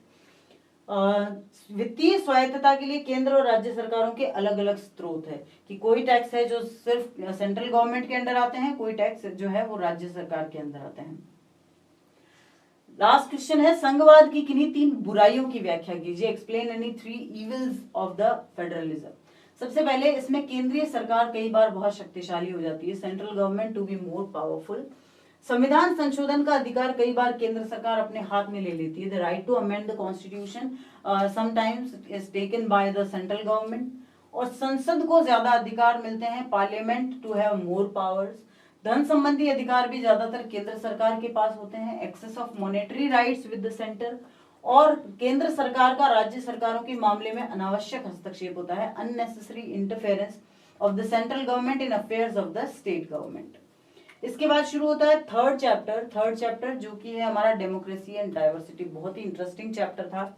वित्तीय स्वायत्तता के लिए केंद्र और राज्य सरकारों के अलग अलग स्रोत है कि कोई टैक्स है जो सिर्फ सेंट्रल गवर्नमेंट के अंडर आते हैं, कोई टैक्स जो है वो राज्य सरकार के अंदर आते हैं. लास्ट क्वेश्चन है, संघवाद की किन्हीं 3 बुराइयों की व्याख्या कीजिए. Explain any 3 evils of the federalism. सबसे पहले इसमें केंद्रीय सरकार कई बार बहुत शक्तिशाली हो जाती है, central government to be more powerful. संविधान संशोधन का अधिकार कई बार केंद्र सरकार अपने हाथ में ले लेती है. The right to amend the constitution sometimes is taken by the central government. और संसद को ज्यादा अधिकार मिलते हैं, parliament to have more powers. धन संबंधी अधिकार भी ज्यादातर केंद्र सरकार के पास होते हैं. Excess of monetary rights with the centre. और केंद्र सरकार का राज्य सरकारों के मामले में अनावश्यक हस्तक्षेप होता है, unnecessary interference of the central government in affairs of the state government. इसके बाद शुरू होता है थर्ड चैप्टर जो कि है हमारा डेमोक्रेसी एंड डाइवर्सिटी. बहुत ही इंटरेस्टिंग चैप्टर था.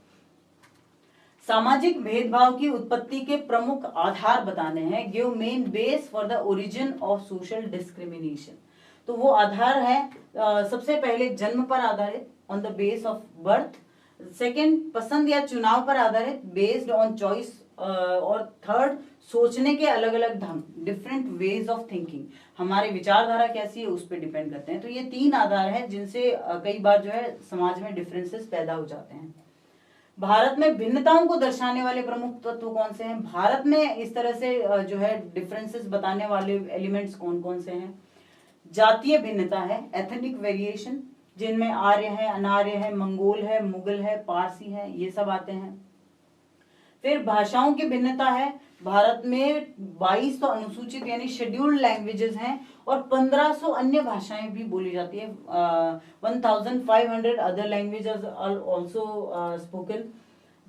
सामाजिक भेदभाव की उत्पत्ति के प्रमुख आधार बताने हैं. Give main base for the origin of social discrimination. तो वो आधार है सबसे पहले जन्म पर आधारित, on the base of birth. Second, पसंद या चुनाव पर आधारित, बेस्ड ऑन चॉइस. और थर्ड, सोचने के अलग अलग ढंग, डिफरेंट वेज ऑफ थिंकिंग. हमारी विचारधारा कैसी है उस पर डिपेंड करते हैं. तो ये 3 आधार हैं जिनसे कई बार जो है समाज में डिफरेंसेस पैदा हो जाते हैं. भारत में भिन्नताओं को दर्शाने वाले प्रमुख तत्व कौन से हैं? भारत में इस तरह से जो है डिफरेंसेस बताने वाले एलिमेंट्स कौन कौन से हैं? जातीय भिन्नता है, एथनिक वेरिएशन, जिनमें आर्य है, अनार्य है, मंगोल है, मुगल है, पारसी है, ये सब आते हैं. फिर भाषाओं की भिन्नता है. भारत में 2200 अनुसूचित यानी शेड्यूल्ड लैंग्वेजेस हैं और 1500 अन्य भाषाएं भी बोली जाती है. 1500 other languages are also spoken.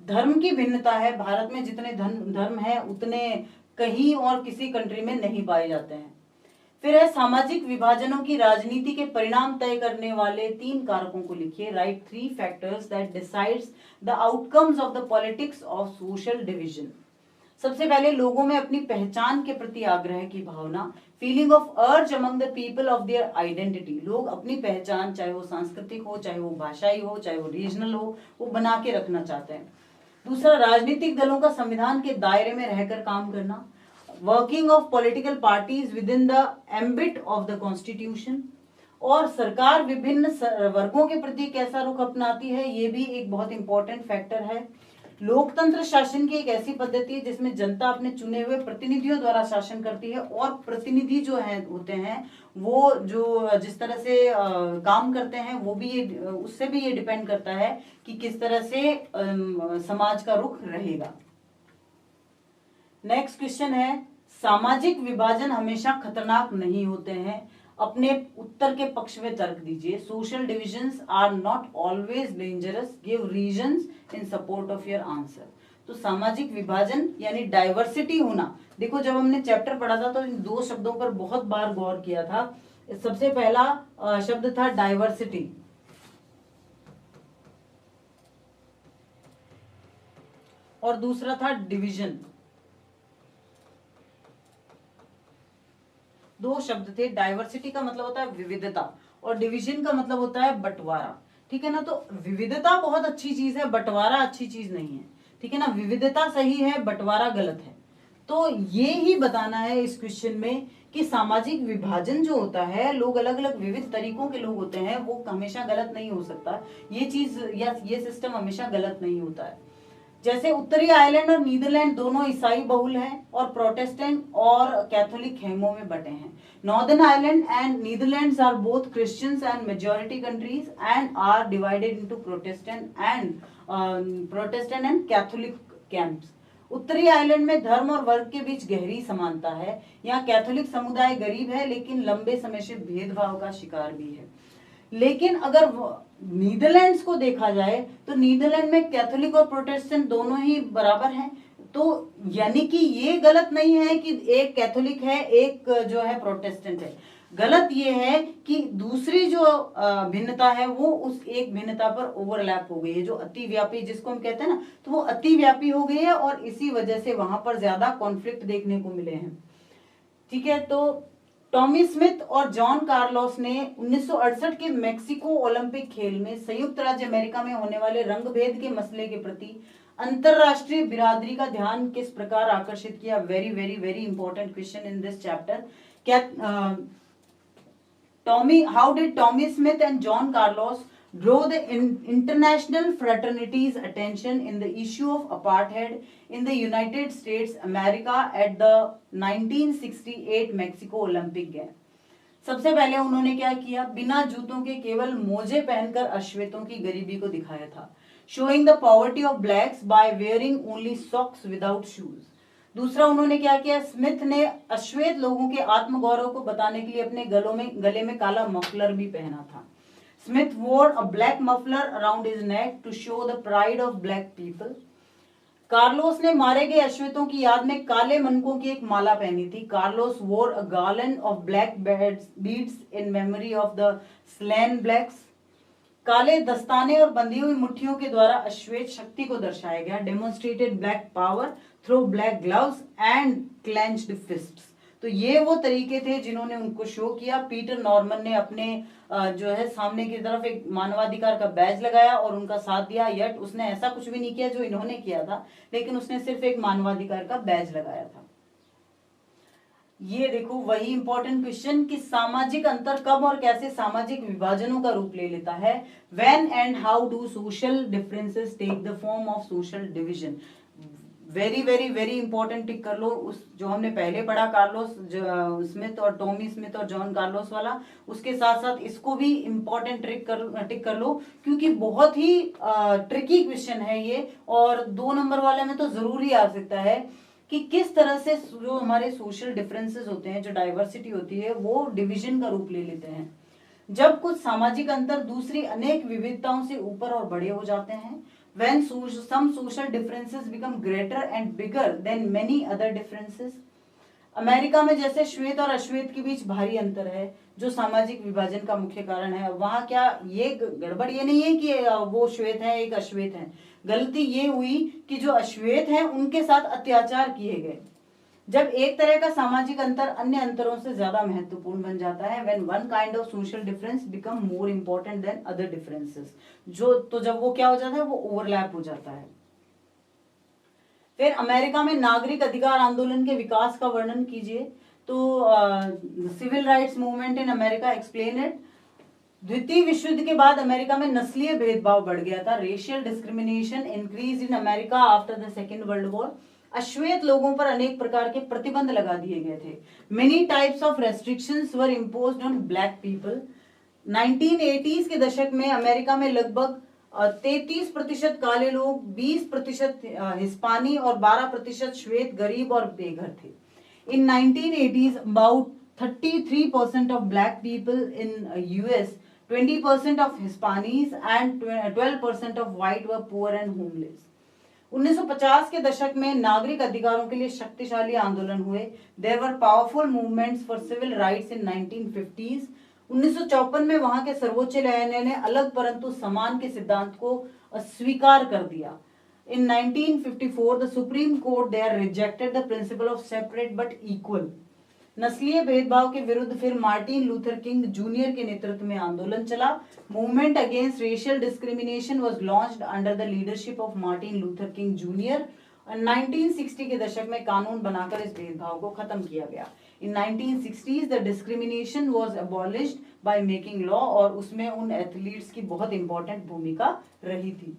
धर्म की भिन्नता है, भारत में जितने धर्म है उतने कहीं और किसी कंट्री में नहीं पाए जाते हैं। फिर है सामाजिक विभाजनों की राजनीति के परिणाम तय करने वाले 3 कारकों को लिखिए। Right 3 factors that decides the outcomes of the politics of social division. सबसे पहले लोगों में अपनी पहचान के प्रति आग्रह की भावना, फीलिंग ऑफ अर्ज among the people of their identity. लोग अपनी पहचान, चाहे वो सांस्कृतिक हो, चाहे वो भाषाई हो, चाहे वो रीजनल हो, वो बना के रखना चाहते हैं। दूसरा, राजनीतिक दलों का संविधान के दायरे में रहकर काम करना, working of political parties with in the ambit of the constitution. और सरकार विभिन्न वर्गों के प्रति कैसा रुख अपनाती है, ये भी एक बहुत इंपॉर्टेंट फैक्टर है। लोकतंत्र शासन की एक ऐसी पद्धति है जिसमें जनता अपने चुने हुए प्रतिनिधियों द्वारा शासन करती है, और प्रतिनिधि जो है होते हैं वो जो जिस तरह से काम करते हैं वो भी उससे भी ये डिपेंड करता है कि किस तरह से समाज का रुख रहेगा। नेक्स्ट क्वेश्चन है, सामाजिक विभाजन हमेशा खतरनाक नहीं होते हैं। अपने उत्तर के पक्ष में तर्क दीजिए। Social divisions are not always dangerous, give reasons in support of your answer. तो सामाजिक विभाजन यानी डाइवर्सिटी होना, देखो जब हमने चैप्टर पढ़ा था तो इन 2 शब्दों पर बहुत बार गौर किया था। सबसे पहला शब्द था डाइवर्सिटी, और दूसरा था डिवीजन। 2 शब्द थे। डाइवर्सिटी का मतलब होता है विविधता और डिवीजन का मतलब होता है बंटवारा, ठीक है ना। तो विविधता बहुत अच्छी चीज है, बंटवारा अच्छी चीज नहीं है, ठीक है ना। विविधता सही है, बंटवारा गलत है। तो ये ही बताना है इस क्वेश्चन में कि सामाजिक विभाजन जो होता है, लोग अलग अलग विविध तरीकों के लोग होते हैं, वो हमेशा गलत नहीं हो सकता। ये चीज या ये सिस्टम हमेशा गलत नहीं होता है। जैसे उत्तरी आयरलैंड और नीदरलैंड दोनों ईसाई बहुल हैं और प्रोटेस्टेंट और कैथोलिक खेमों में बटे हैं। Northern Ireland and Netherlands are both Christians and majority countries and are divided into Protestant and Catholic camps. उत्तरी आयरलैंड में धर्म और वर्ग के बीच गहरी समानता है। यहाँ कैथोलिक समुदाय गरीब है लेकिन लंबे समय से भेदभाव का शिकार भी है। लेकिन अगर नीदरलैंड्स को देखा जाए तो नीदरलैंड में कैथोलिक और प्रोटेस्टेंट दोनों ही बराबर हैं। तो यानी कि ये गलत नहीं है कि एक कैथोलिक है एक जो है प्रोटेस्टेंट है। गलत ये है कि दूसरी जो भिन्नता है वो उस एक भिन्नता पर ओवरलैप हो गई है, जो अतिव्यापी जिसको हम कहते हैं ना, तो वो अतिव्यापी हो गई है और इसी वजह से वहां पर ज्यादा कॉन्फ्लिक्ट देखने को मिले हैं, ठीक है। तो टॉमी स्मिथ और जॉन कार्लोस ने 1968 के मेक्सिको ओलंपिक खेल में संयुक्त राज्य अमेरिका में होने वाले रंगभेद के मसले के प्रति अंतरराष्ट्रीय बिरादरी का ध्यान किस प्रकार आकर्षित किया। Very very very important question in this chapter. क्या how did Tommy Smith and John Carlos draw the international fraternity's attention in the issue of apartheid in the United States America at the 1968 Mexico Olympic Games? सबसे पहले उन्होंने क्या किया, बिना जूतों के केवल मोजे पहनकर अश्वेतों की गरीबी को दिखाया था। Showing the poverty of blacks by wearing only socks without shoes. दूसरा उन्होंने क्या किया, स्मिथ ने अश्वेत लोगों के आत्मगौरव को बताने के लिए अपने गले में काला मफलर भी पहना था। Smith wore a black muffler around his neck to show the pride of black people. Carlos ने मारे गए अश्वेतों की याद में काले मनकों की एक माला पहनी थी। Carlos wore a garland of black beads in memory of the slain blacks. काले दस्ताने और बंधी हुई मुट्ठियों के द्वारा अश्वेत शक्ति को दर्शाया गया। Demonstrated black power through black gloves and clenched फिस्ट्स। तो ये वो तरीके थे जिन्होंने उनको शो किया। पीटर नॉर्मन ने अपने जो है सामने की तरफ एक मानवाधिकार का बैज लगाया और उनका साथ दिया। यट उसने ऐसा कुछ भी नहीं किया जो इन्होंने किया था, लेकिन उसने सिर्फ एक मानवाधिकार का बैज लगाया था। ये देखो वही इंपॉर्टेंट क्वेश्चन कि सामाजिक अंतर कब और कैसे सामाजिक विभाजनों का रूप ले लेता है। When and how do social differences take the form of social division. Very very very important, tick कर लो। उस जो हमने पहले पढ़ा कार्लोस स्मिथ और टॉमी स्मिथ और जॉन कार्लोस वाला, उसके साथ साथ इसको भी इंपॉर्टेंट टिक कर लो क्योंकि बहुत ही ट्रिकी क्वेश्चन है ये, और 2 नंबर वाले में तो जरूर ही आ सकता है कि किस तरह से जो हमारे सोशल डिफरेंसेस होते हैं, जो डाइवर्सिटी होती है, वो डिवीजन का रूप ले लेते हैं। जब कुछ सामाजिक अंतर दूसरी अनेक विविधताओं से ऊपर और बड़े हो जाते हैं when some social differences become greater and bigger than many other differences. America में जैसे श्वेत और अश्वेत के बीच भारी अंतर है जो सामाजिक विभाजन का मुख्य कारण है। वहां क्या ये गड़बड़ ये नहीं है कि वो श्वेत है एक अश्वेत है, गलती ये हुई कि जो अश्वेत है उनके साथ अत्याचार किए गए। जब एक तरह का सामाजिक अंतर अन्य अंतरों से ज्यादा महत्वपूर्ण बन जाता है, when one kind of social difference become more important than other differences, तो जब वो क्या हो जाता है, वो ओवरलैप हो जाता है। फिर अमेरिका में नागरिक अधिकार आंदोलन के विकास का वर्णन कीजिए। तो civil rights movement in America, explain it. द्वितीय विश्व युद्ध के बाद अमेरिका में नस्लीय भेदभाव बढ़ गया था। Racial discrimination increase in America after the second world war. अश्वेत लोगों पर अनेक प्रकार के प्रतिबंध लगा दिए गए थे। Many types of restrictions were imposed on black people. 1980s के दशक में अमेरिका में लगभग 33% काले लोग, 20% हिस्पानी और 12% श्वेत गरीब और बेघर थे। In 1980s, about 33% of black people in US, 20% of Hispanics and 12% of white were poor and homeless. 1950 के दशक में नागरिक अधिकारों के लिए शक्तिशाली आंदोलन हुए। There were powerful movements for civil rights in 1950s. 1954 में वहां के सर्वोच्च न्यायालय ने अलग परंतु समान के सिद्धांत को अस्वीकार कर दिया। In 1954, the Supreme Court there rejected the principle of separate but equal. नस्लीय भेदभाव के विरुद्ध फिर मार्टिन लूथर किंग जूनियर के नेतृत्व में आंदोलन चला। Movement against racial discrimination was launched under the leadership of Martin Luther king junior. 1960 के दशक में कानून बनाकर इस भेदभाव को खत्म किया गया। इन 1960s the discrimination was abolished by making law, और उसमें उन एथलीट्स की बहुत इंपॉर्टेंट भूमिका रही थी।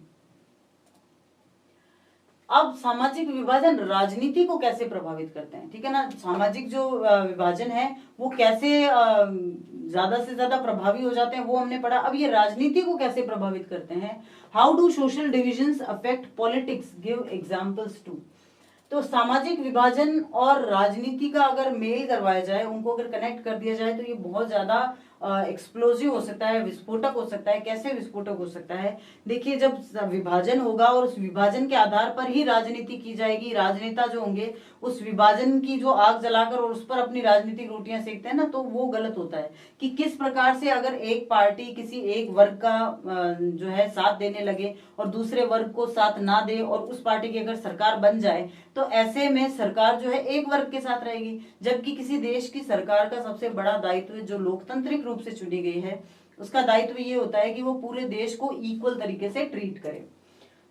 अब सामाजिक विभाजन राजनीति को कैसे प्रभावित करते हैं, ठीक है ना। सामाजिक जो विभाजन है वो कैसे ज्यादा से ज्यादा प्रभावी हो जाते हैं वो हमने पढ़ा। अब ये राजनीति को कैसे प्रभावित करते हैं। How do social divisions affect politics, give examples too. तो सामाजिक विभाजन और राजनीति का अगर मेल करवाया जाए, उनको अगर कनेक्ट कर दिया जाए, तो ये बहुत ज्यादा एक्सप्लोजिव हो सकता है, विस्फोटक हो सकता है। कैसे विस्फोटक हो सकता है, देखिए जब विभाजन होगा और उस विभाजन के आधार पर ही राजनीति की जाएगी, राजनेता जो होंगे उस विभाजन की जो आग जलाकर और उस पर अपनी राजनीतिक रोटियां सेकते हैं ना, तो वो गलत होता है। कि किस प्रकार से अगर एक पार्टी किसी एक वर्ग का जो है साथ देने लगे और दूसरे वर्ग को साथ ना दे और उस पार्टी की अगर सरकार बन जाए, तो ऐसे में सरकार जो है एक वर्ग के साथ रहेगी। जबकि किसी देश की सरकार का सबसे बड़ा दायित्व जो लोकतांत्रिक रूप से चुनी गई है, उसका दायित्व ये होता है कि वो पूरे देश को इक्वल तरीके से ट्रीट करे।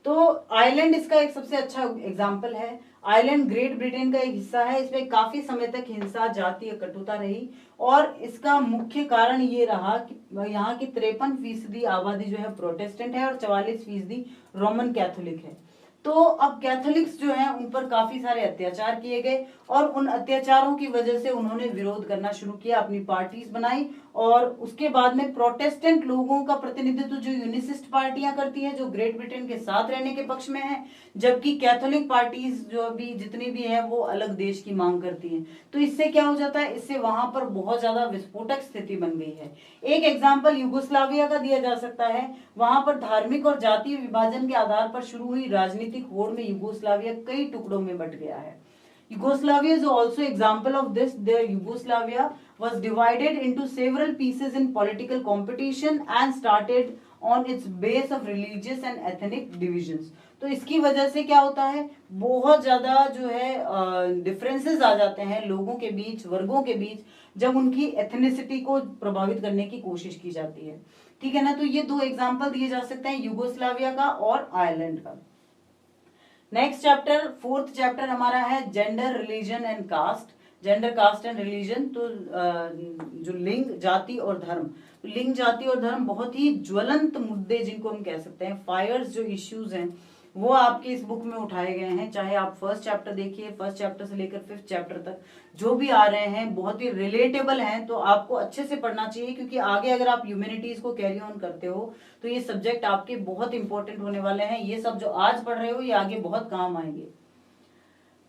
तो आयरलैंड इसका एक सबसे अच्छा एग्जाम्पल है। आयरलैंड ग्रेट ब्रिटेन का एक हिस्सा है। इसमें काफी समय तक हिंसा, जातीय कटुता रही, और इसका मुख्य कारण ये रहा कि यहाँ की 53% आबादी जो है प्रोटेस्टेंट है और 44% रोमन कैथोलिक है। तो अब कैथोलिक्स जो हैं उन पर काफी सारे अत्याचार किए गए, और उन अत्याचारों की वजह से उन्होंने विरोध करना शुरू किया, अपनी पार्टीज बनाई। और उसके बाद में प्रोटेस्टेंट लोगों का प्रतिनिधित्व जो यूनिसिस्ट पार्टियां करती हैं, जो ग्रेट ब्रिटेन के साथ रहने के पक्ष में है, जबकि कैथोलिक पार्टीज जो भी जितनी भी है वो अलग देश की मांग करती हैं। तो इससे क्या हो जाता है, इससे वहां पर बहुत ज्यादा विस्फोटक स्थिति बन गई है। एक एग्जाम्पल यूगोस्लाविया का दिया जा सकता है। वहां पर धार्मिक और जातीय विभाजन के आधार पर शुरू हुई राजनीतिक होड़ में यूगोस्लाविया कई टुकड़ों में बट गया है। Yugoslavia is also example of this. There Yugoslavia was divided into several pieces in political competition and started on its base of religious and ethnic divisions. तो इसकी वजह से क्या होता है, बहुत ज्यादा जो है डिफरेंसेस आ जाते हैं लोगों के बीच, वर्गों के बीच, जब उनकी एथनिसिटी को प्रभावित करने की कोशिश की जाती है। ठीक है ना। तो ये दो एग्जाम्पल दिए जा सकते हैं, यूगोस्लाविया का और आयरलैंड का। नेक्स्ट चैप्टर, फोर्थ चैप्टर हमारा है gender, religion and caste. Gender, caste and religion. तो जो लिंग, जाति और धर्म, तो लिंग, जाति और धर्म बहुत ही ज्वलंत मुद्दे जिनको हम कह सकते हैं, फायर्स जो इश्यूज हैं, वो आपके इस बुक में उठाए गए हैं। चाहे आप फर्स्ट चैप्टर देखिए, फर्स्ट चैप्टर से लेकर 5th चैप्टर तक जो भी आ रहे हैं बहुत ही रिलेटेबल हैं, तो आपको अच्छे से पढ़ना चाहिए, क्योंकि आगे अगर आप ह्यूमैनिटीज को कैरी ऑन करते हो तो ये सब्जेक्ट आपके बहुत इंपॉर्टेंट होने वाले हैं। ये सब जो आज पढ़ रहे हो ये आगे बहुत काम आएंगे।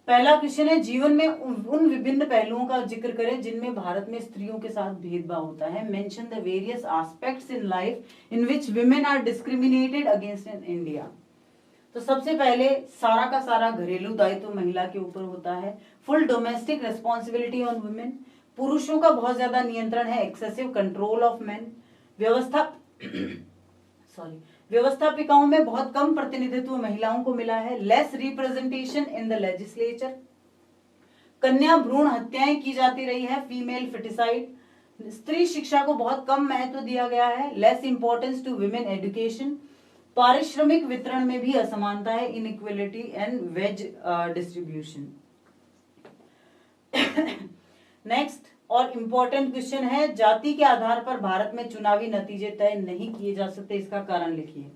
पहला क्वेश्चन है, जीवन में उन विभिन्न पहलुओं का जिक्र करें जिनमें भारत में स्त्रियों के साथ भेदभाव होता है। Mention the various aspects in life in which women are discriminated against in India. तो सबसे पहले सारा का सारा घरेलू दायित्व महिला के ऊपर होता है। Full domestic responsibility on women, पुरुषों का बहुत ज्यादा नियंत्रण है, एक्सेसिव कंट्रोल ऑफ मेन। व्यवस्थापिकाओं में बहुत कम प्रतिनिधित्व महिलाओं को मिला है, less representation in the legislature. कन्या भ्रूण हत्याएं की जाती रही है, फीमेल फिटिसाइड। स्त्री शिक्षा को बहुत कम महत्व दिया गया है, less importance to women education. पारिश्रमिक वितरण में भी असमानता है, inequality and wage distribution. Next और इम्पोर्टेंट क्वेश्चन है, जाति के आधार पर भारत में चुनावी नतीजे तय नहीं किए जा सकते, इसका कारण लिखिए।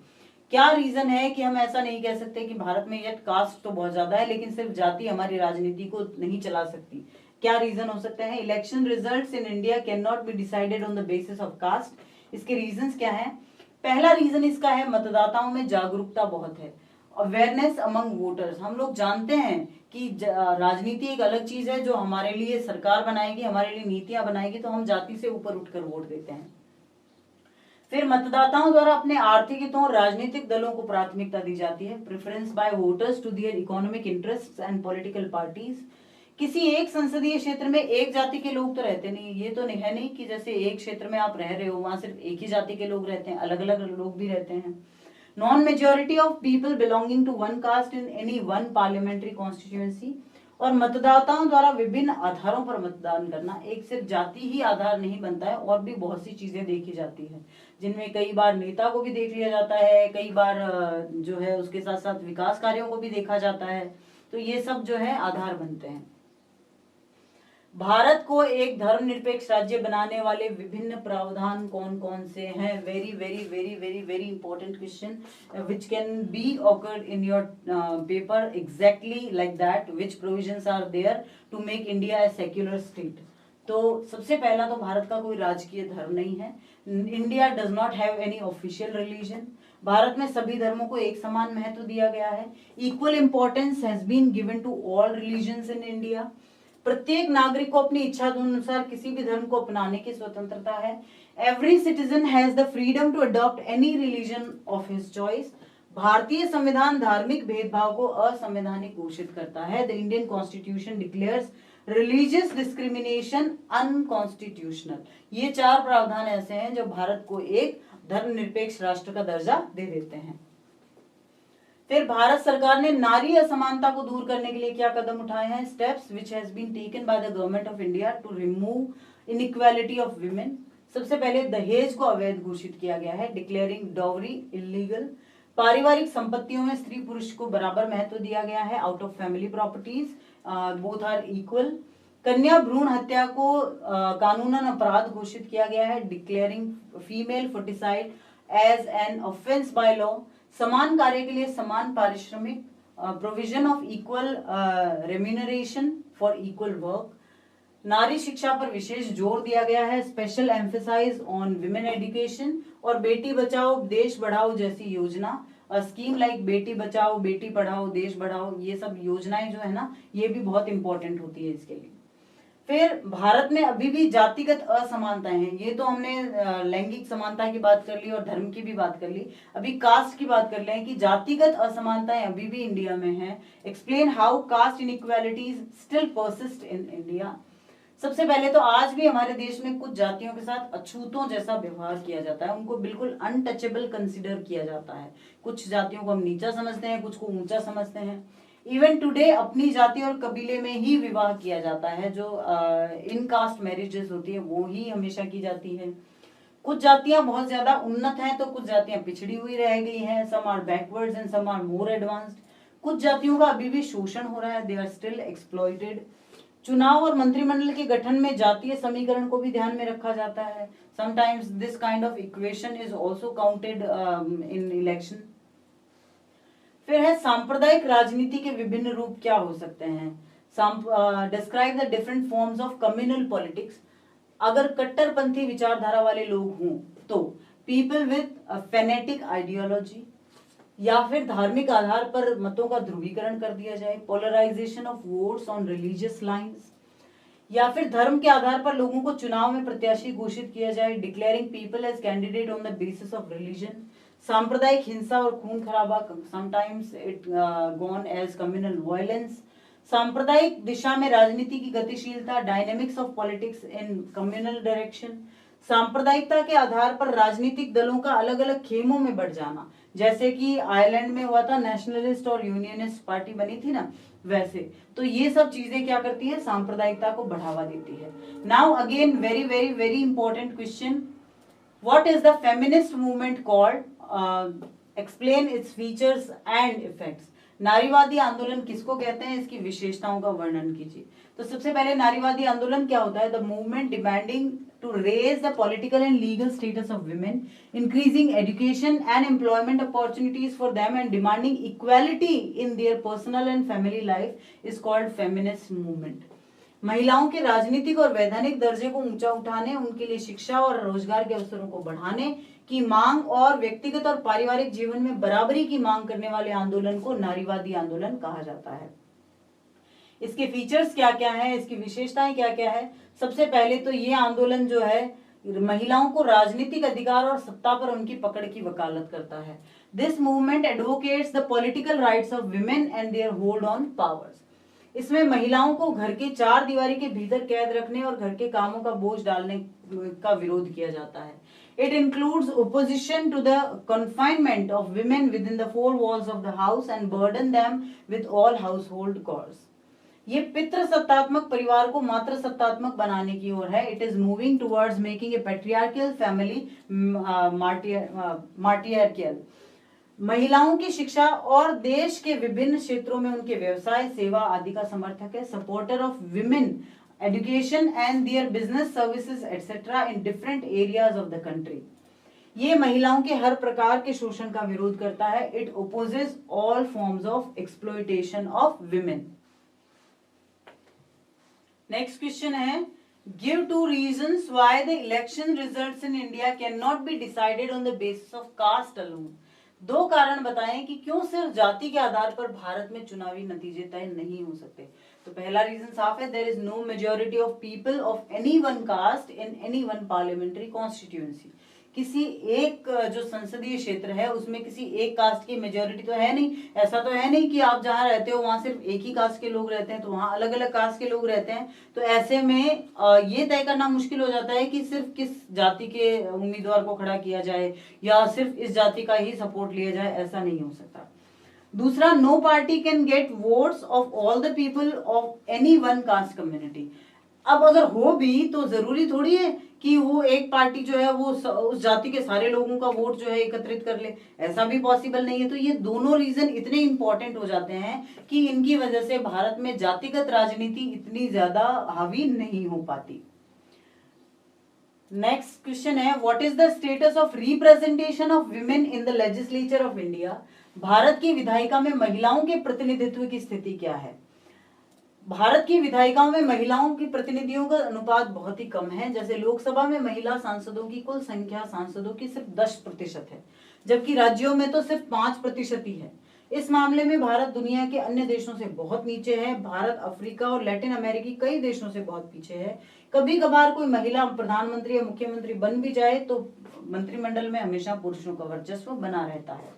क्या रीजन है कि हम ऐसा नहीं कह सकते कि भारत में यह कास्ट तो बहुत ज्यादा है लेकिन सिर्फ जाति हमारी राजनीति को नहीं चला सकती? क्या रीजन हो सकते हैं? Election results in India can not be decided on the basis of caste. इसके रीजंस क्या हैं? पहला रीजन इसका है मतदाताओं में जागरूकता बहुत है, अवेयरनेस अमंग वोटर्स। हम लोग जानते हैं कि राजनीति एक अलग चीज है, जो हमारे लिए सरकार बनाएगी, हमारे लिए नीतियां बनाएगी, तो हम जाति से ऊपर उठकर वोट देते हैं। फिर मतदाताओं द्वारा अपने आर्थिक हितों और राजनीतिक दलों को प्राथमिकता दी जाती है, preference by voters to their economic interests and political parties. किसी एक संसदीय क्षेत्र में एक जाति के लोग तो रहते नहीं, ये तो नहीं है नहीं कि जैसे एक क्षेत्र में आप रह रहे हो वहां सिर्फ एक ही जाति के लोग रहते हैं, अलग अलग लोग भी रहते हैं। Non majority of people belonging to one caste in any one parliamentary constituency. और मतदाताओं द्वारा विभिन्न आधारों पर मतदान करना, एक सिर्फ जाति ही आधार नहीं बनता है, और भी बहुत सी चीजें देखी जाती है, जिनमें कई बार नेता को भी देख लिया जाता है, कई बार जो है उसके साथ साथ विकास कार्यों को भी देखा जाता है। तो ये सब जो है आधार बनते हैं। भारत को एक धर्मनिरपेक्ष राज्य बनाने वाले विभिन्न प्रावधान कौन कौन से हैं? Very very very very very important question which can be awkward in your paper exactly like that. Which provisions are there to make India a secular state? तो सबसे पहला तो भारत का कोई राजकीय धर्म नहीं है। India does not have any official religion. Bharat में सभी धर्मों को एक समान महत्व दिया गया है। Equal importance has been given to all religions in India. प्रत्येक नागरिक को अपनी इच्छा अनुसार किसी भी धर्म को अपनाने की स्वतंत्रता है। Every citizen has the freedom to adopt any religion of his choice. भारतीय संविधान धार्मिक भेदभाव को असंवैधानिक घोषित करता है। The Indian constitution declares religious discrimination unconstitutional. ये चार प्रावधान ऐसे हैं जो भारत को एक धर्मनिरपेक्ष राष्ट्र का दर्जा दे देते हैं। फिर भारत सरकार ने नारी असमानता को दूर करने के लिए क्या कदम उठाए हैं? Steps which has been taken by the government of India to remove inequality of women. सबसे पहले दहेज को अवैध घोषित किया गया है, डिक्लेयरिंग डॉवरी इलीगल। पारिवारिक संपत्तियों में स्त्री पुरुष को बराबर महत्व दिया गया है, out of family properties both are equal. कन्या भ्रूण हत्या को कानूनन अपराध घोषित किया गया है, declaring female foeticide as an offence by law. समान कार्य के लिए समान पारिश्रमिक, provision of equal remuneration for equal work. नारी शिक्षा पर विशेष जोर दिया गया है, special emphasise on women education. और बेटी बचाओ देश बढ़ाओ जैसी योजना, स्कीम लाइक बेटी बचाओ बेटी पढ़ाओ देश बढ़ाओ, ये सब योजनाएं जो है ना, ये भी बहुत इंपॉर्टेंट होती है इसके लिए। फिर भारत में अभी भी जातिगत असमानताएं हैं। ये तो हमने लैंगिक समानता की बात कर ली और धर्म की भी बात कर ली, अभी कास्ट की बात कर लें कि जातिगत असमानताएं अभी भी इंडिया में हैं। Explain how caste inequalities still persist in India. सबसे पहले तो आज भी हमारे देश में कुछ जातियों के साथ अछूतों जैसा व्यवहार किया जाता है, उनको बिल्कुल अनटचेबल कंसिडर किया जाता है। कुछ जातियों को हम नीचा समझते हैं, कुछ को ऊंचा समझते हैं। इवन टुडे अपनी जाति और कबीले में ही विवाह किया जाता है, जो इन कास्ट मैरिजेस होती है वो ही हमेशा की जाती है। कुछ जातियां बहुत ज्यादा उन्नत हैं तो कुछ जातियां पिछड़ी हुई रह गई हैं, some are backwards and some are more advanced. कुछ जातियों का अभी भी शोषण हो रहा है, दे आर स्टिल एक्सप्लॉइटेड। चुनाव और मंत्रिमंडल के गठन में जातीय समीकरण को भी ध्यान में रखा जाता है। Sometimes this kind of equation is also counted in election. फिर है सांप्रदायिक राजनीति के विभिन्न रूप क्या हो सकते हैं? Describe the different forms of communal politics. अगर कट्टरपंथी विचारधारा वाले लोग हों तो पीपल विथ फेनेटिक आइडियोलॉजी, या फिर धार्मिक आधार पर मतों का ध्रुवीकरण कर दिया जाए, polarisation of votes on religious lines, या फिर धर्म के आधार पर लोगों को चुनाव में प्रत्याशी घोषित किया जाए, declaring people as candidate on the basis of religion. सांप्रदायिक हिंसा और खून खराबा, sometimes it gone as communal violence. सांप्रदायिक दिशा में राजनीति की गतिशीलता, dynamics of politics in communal direction. सांप्रदायिकता के आधार पर राजनीतिक दलों का अलग अलग खेमों में बढ़ जाना, जैसे कि आयरलैंड में हुआ था, नेशनलिस्ट और यूनियनिस्ट पार्टी बनी थी ना, वैसे। तो ये सब चीजें क्या करती है, सांप्रदायिकता को बढ़ावा देती है। Now again very very very important question, what is the feminist movement called, explain its features and effects. नारीवादी आंदोलन किसको कहते हैं, इसकी विशेषताओं का वर्णन कीजिए। तो सबसे पहले नारीवादी आंदोलन क्या होता है, the movement demanding to raise the political and legal status of women, increasing education and employment opportunities for them and demanding equality in their personal and family life is called feminist movement. महिलाओं के राजनीतिक और वैधानिक दर्जे को ऊंचा उठाने, उनके लिए शिक्षा और रोजगार के अवसरों को बढ़ाने की मांग और व्यक्तिगत और पारिवारिक जीवन में बराबरी की मांग करने वाले आंदोलन को नारीवादी आंदोलन कहा जाता है। इसके फीचर्स क्या क्या है, इसकी विशेषताएं क्या क्या है। सबसे पहले तो ये आंदोलन जो है महिलाओं को राजनीतिक अधिकार और सत्ता पर उनकी पकड़ की वकालत करता है। This movement advocates the political rights of women and there hold on powers. इसमें महिलाओं को घर के चार दीवारी के भीतर कैद रखने और घर के कामों का बोझ डालने का विरोध किया जाता है। It includes opposition to the confinement of women within the four walls of the house and burden them with all household chores. ये पितृ सत्तात्मक परिवार को मातृ सत्तात्मक बनाने की ओर है। It is moving towards making a patriarchal family matriarchal. महिलाओं की शिक्षा और देश के विभिन्न क्षेत्रों में उनके व्यवसाय, सेवा आदि का समर्थक है। Supporter of women education and their business services etcetera in different areas of the country. ये महिलाओं के हर प्रकार के शोषण का विरोध करता है। It opposes all forms of exploitation of women. Next question है, give two reasons why the election results in India can not be decided on the basis of caste alone. दो कारण बताएं कि क्यों सिर्फ जाति के आधार पर भारत में चुनावी नतीजे तय नहीं हो सकते। तो पहला रीजन साफ है, there is no majority of people of any one caste in any one parliamentary constituency. किसी एक जो संसदीय क्षेत्र है उसमें किसी एक कास्ट की मेजॉरिटी तो है नहीं। ऐसा तो है नहीं कि आप जहां रहते हो वहां सिर्फ एक ही कास्ट के लोग रहते हैं, तो वहां अलग अलग कास्ट के लोग रहते हैं। तो ऐसे में ये तय करना मुश्किल हो जाता है कि सिर्फ किस जाति के उम्मीदवार को खड़ा किया जाए या सिर्फ इस जाति का ही सपोर्ट लिया जाए, ऐसा नहीं हो सकता। दूसरा, no party can get votes of all the people of any one caste community. अब अगर हो भी तो जरूरी थोड़ी है कि वो एक पार्टी जो है वो उस जाति के सारे लोगों का वोट जो है एकत्रित कर ले, ऐसा भी पॉसिबल नहीं है। तो ये दोनों रीजन इतने इंपॉर्टेंट हो जाते हैं कि इनकी वजह से भारत में जातिगत राजनीति इतनी ज्यादा हावी नहीं हो पाती। नेक्स्ट क्वेश्चन है, what is the status of representation of women in the legislature of India. Bharat की विधायिका में महिलाओं के प्रतिनिधित्व की स्थिति क्या है। भारत की विधायिकाओं में महिलाओं की प्रतिनिधियों का अनुपात बहुत ही कम है। जैसे लोकसभा में महिला सांसदों की कुल संख्या सांसदों की सिर्फ 10% है, जबकि राज्यों में तो सिर्फ 5% ही है। इस मामले में भारत दुनिया के अन्य देशों से बहुत नीचे है। भारत अफ्रीका और लैटिन अमेरिकी कई देशों से बहुत पीछे है। कभी कभार कोई महिला प्रधानमंत्री या मुख्यमंत्री बन भी जाए तो मंत्रिमंडल में हमेशा पुरुषों का वर्चस्व बना रहता है।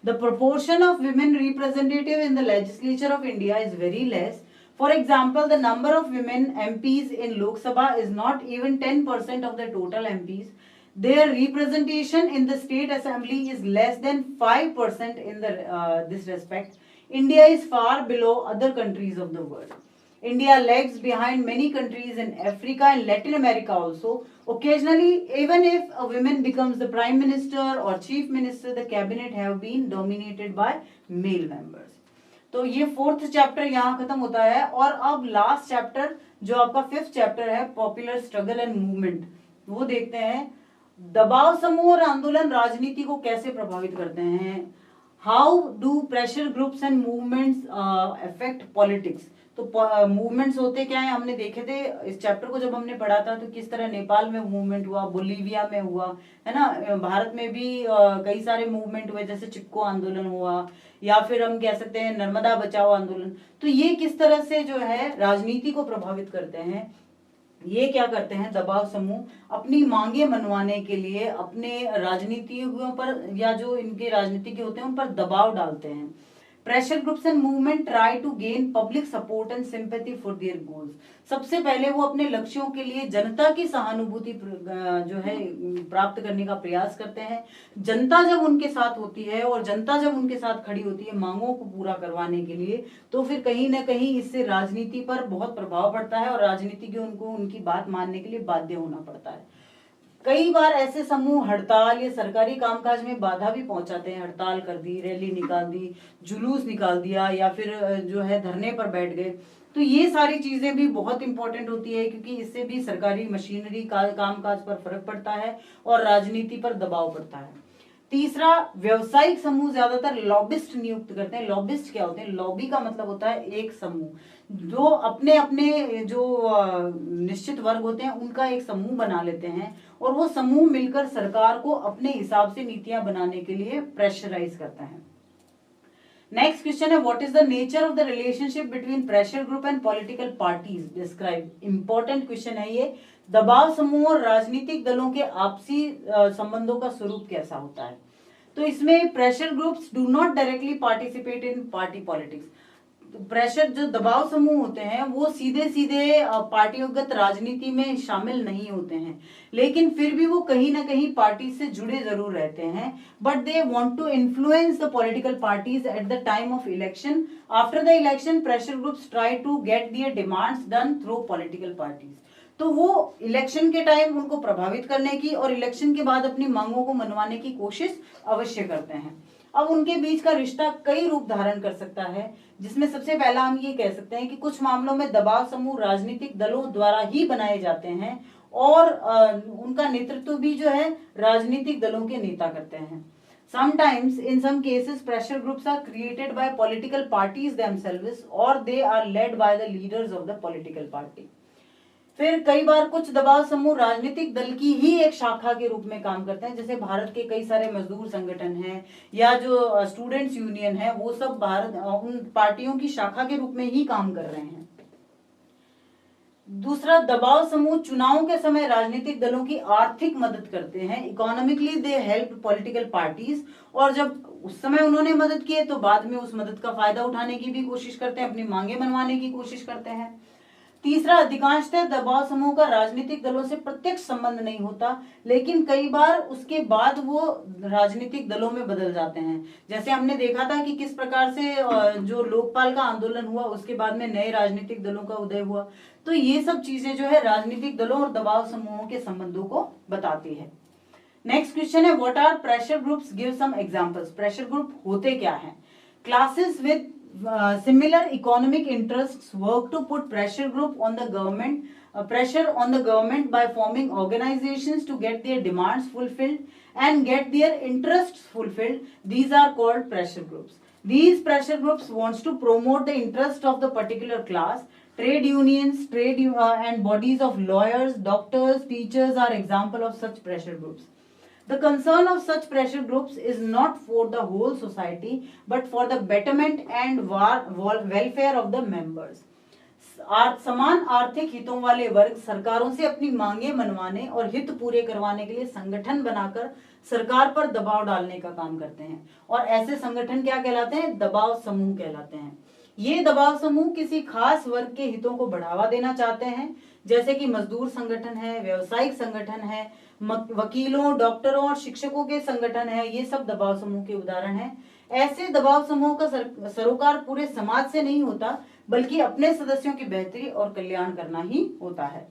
The proportion of women representative in the legislature of India is very less. For example, the number of women MPs in Lok Sabha is not even 10% of the total MPs. Their representation in the state assembly is less than 5% in this respect. India is far below other countries of the world. India lags behind many countries in Africa and Latin America also. Occasionally, even if a woman becomes the prime minister or chief minister, the cabinet have been dominated by male members. तो ये 4th chapter यहाँ खत्म होता है। और अब last chapter जो आपका 5th चैप्टर है, पॉपुलर स्ट्रगल एंड मूवमेंट, वो देखते हैं। दबाव समूह और आंदोलन राजनीति को कैसे प्रभावित करते हैं। How do pressure groups and movements affect politics. तो मूवमेंट्स होते क्या है, हमने देखे थे इस चैप्टर को जब हमने पढ़ा था, तो किस तरह नेपाल में मूवमेंट हुआ, बोलीविया में हुआ, है ना। भारत में भी कई सारे मूवमेंट हुए, जैसे चिपको आंदोलन हुआ, या फिर हम कह सकते हैं नर्मदा बचाओ आंदोलन। तो ये किस तरह से जो है राजनीति को प्रभावित करते हैं। ये क्या करते हैं, दबाव समूह अपनी मांगे मनवाने के लिए अपने राजनीतिज्ञों पर या जो इनके राजनीतिज्ञ होते हैं उन पर दबाव डालते हैं। Pressure groups and movement try to gain public support and sympathy for their goals. सबसे पहले वो अपने लक्ष्यों के लिए जनता की सहानुभूति जो है प्राप्त करने का प्रयास करते हैं। जनता जब उनके साथ होती है और जनता जब उनके साथ खड़ी होती है मांगों को पूरा करवाने के लिए, तो फिर कहीं ना कहीं इससे राजनीति पर बहुत प्रभाव पड़ता है और राजनीतिज्ञ उनको उनकी बात मानने के लिए बाध्य होना पड़ता है। कई बार ऐसे समूह हड़ताल या सरकारी कामकाज में बाधा भी पहुंचाते हैं। हड़ताल कर दी, रैली निकाल दी, जुलूस निकाल दिया या फिर जो है धरने पर बैठ गए। तो ये सारी चीजें भी बहुत इंपॉर्टेंट होती है क्योंकि इससे भी सरकारी मशीनरी का कामकाज पर फर्क पड़ता है और राजनीति पर दबाव पड़ता है। तीसरा, व्यवसायिक समूह ज्यादातर लॉबिस्ट नियुक्त करते हैं। लॉबिस्ट क्या होते हैं? लॉबी का मतलब होता है एक समूह जो अपने अपने जो निश्चित वर्ग होते हैं उनका एक समूह बना लेते हैं और वो समूह मिलकर सरकार को अपने हिसाब से नीतियां बनाने के लिए प्रेशराइज करता है। नेक्स्ट क्वेश्चन है, what is the nature of the relationship between pressure group and political parties describe. Important question है ये। दबाव समूह और राजनीतिक दलों के आपसी संबंधों का स्वरूप कैसा होता है? तो इसमें pressure groups do not directly participate in party politics. Pressure जो दबाव समूह होते हैं वो सीधे सीधे पार्टीगत राजनीति में शामिल नहीं होते हैं, लेकिन फिर भी वो कहीं ना कहीं पार्टी से जुड़े जरूर रहते हैं। But they want to influence the political parties at the time of election. After the election pressure groups try to get their demands done through political parties. तो वो इलेक्शन के टाइम उनको प्रभावित करने की और इलेक्शन के बाद अपनी मांगों को मनवाने की कोशिश अवश्य करते हैं। अब उनके बीच का रिश्ता कई रूप धारण कर सकता है, जिसमें सबसे पहला हम ये कह सकते हैं कि कुछ मामलों में दबाव समूह राजनीतिक दलों द्वारा ही बनाए जाते हैं और उनका नेतृत्व भी जो है राजनीतिक दलों के नेता करते हैं। Sometimes, in some cases, pressure groups are created by political parties themselves or they are led by the leaders of the political party. फिर कई बार कुछ दबाव समूह राजनीतिक दल की ही एक शाखा के रूप में काम करते हैं, जैसे भारत के कई सारे मजदूर संगठन हैं या जो स्टूडेंट्स यूनियन है, वो सब भारत उन पार्टियों की शाखा के रूप में ही काम कर रहे हैं। दूसरा, दबाव समूह चुनाव के समय राजनीतिक दलों की आर्थिक मदद करते हैं। Economically they help political parties, और जब उस समय उन्होंने मदद की है तो बाद में उस मदद का फायदा उठाने की भी कोशिश करते हैं, अपनी मांगे मनवाने की कोशिश करते हैं। तीसरा, अधिकांशतः दबाव समूह का राजनीतिक दलों से प्रत्यक्ष संबंध नहीं होता, लेकिन कई बार उसके बाद वो राजनीतिक दलों में बदल जाते हैं। जैसे हमने देखा था कि किस प्रकार से जो लोकपाल का आंदोलन हुआ उसके बाद में नए राजनीतिक दलों का उदय हुआ। तो ये सब चीजें जो है राजनीतिक दलों और दबाव समूहों के संबंधों को बताती है। नेक्स्ट क्वेश्चन है, what are pressure groups, give some examples. Pressure group होते क्या हैं? Classes with similar economic interests work to put pressure on the government by forming organizations to get their demands fulfilled and get their interests fulfilled. These are called pressure groups. These pressure groups wants to promote the interest of the particular class. Trade unions, and bodies of lawyers, doctors, teachers are example of such pressure groups. The concern of such pressure groups is not for the whole society but for the betterment and welfare of the members. समान आर्थिक हितों वाले वर्ग सरकारों से अपनी मांगे मनवाने और हित पूरे करवाने के लिए संगठन बनाकर सरकार पर दबाव डालने का काम करते हैं, और ऐसे संगठन क्या कहलाते हैं? दबाव समूह कहलाते हैं। ये दबाव समूह किसी खास वर्ग के हितों को बढ़ावा देना चाहते हैं, जैसे कि मजदूर संगठन है, व्यवसायिक संगठन है, वकीलों, डॉक्टरों और शिक्षकों के संगठन है। ये सब दबाव समूह के उदाहरण हैं। ऐसे दबाव समूह का सरोकार पूरे समाज से नहीं होता, बल्कि अपने सदस्यों की बेहतरी और कल्याण करना ही होता है।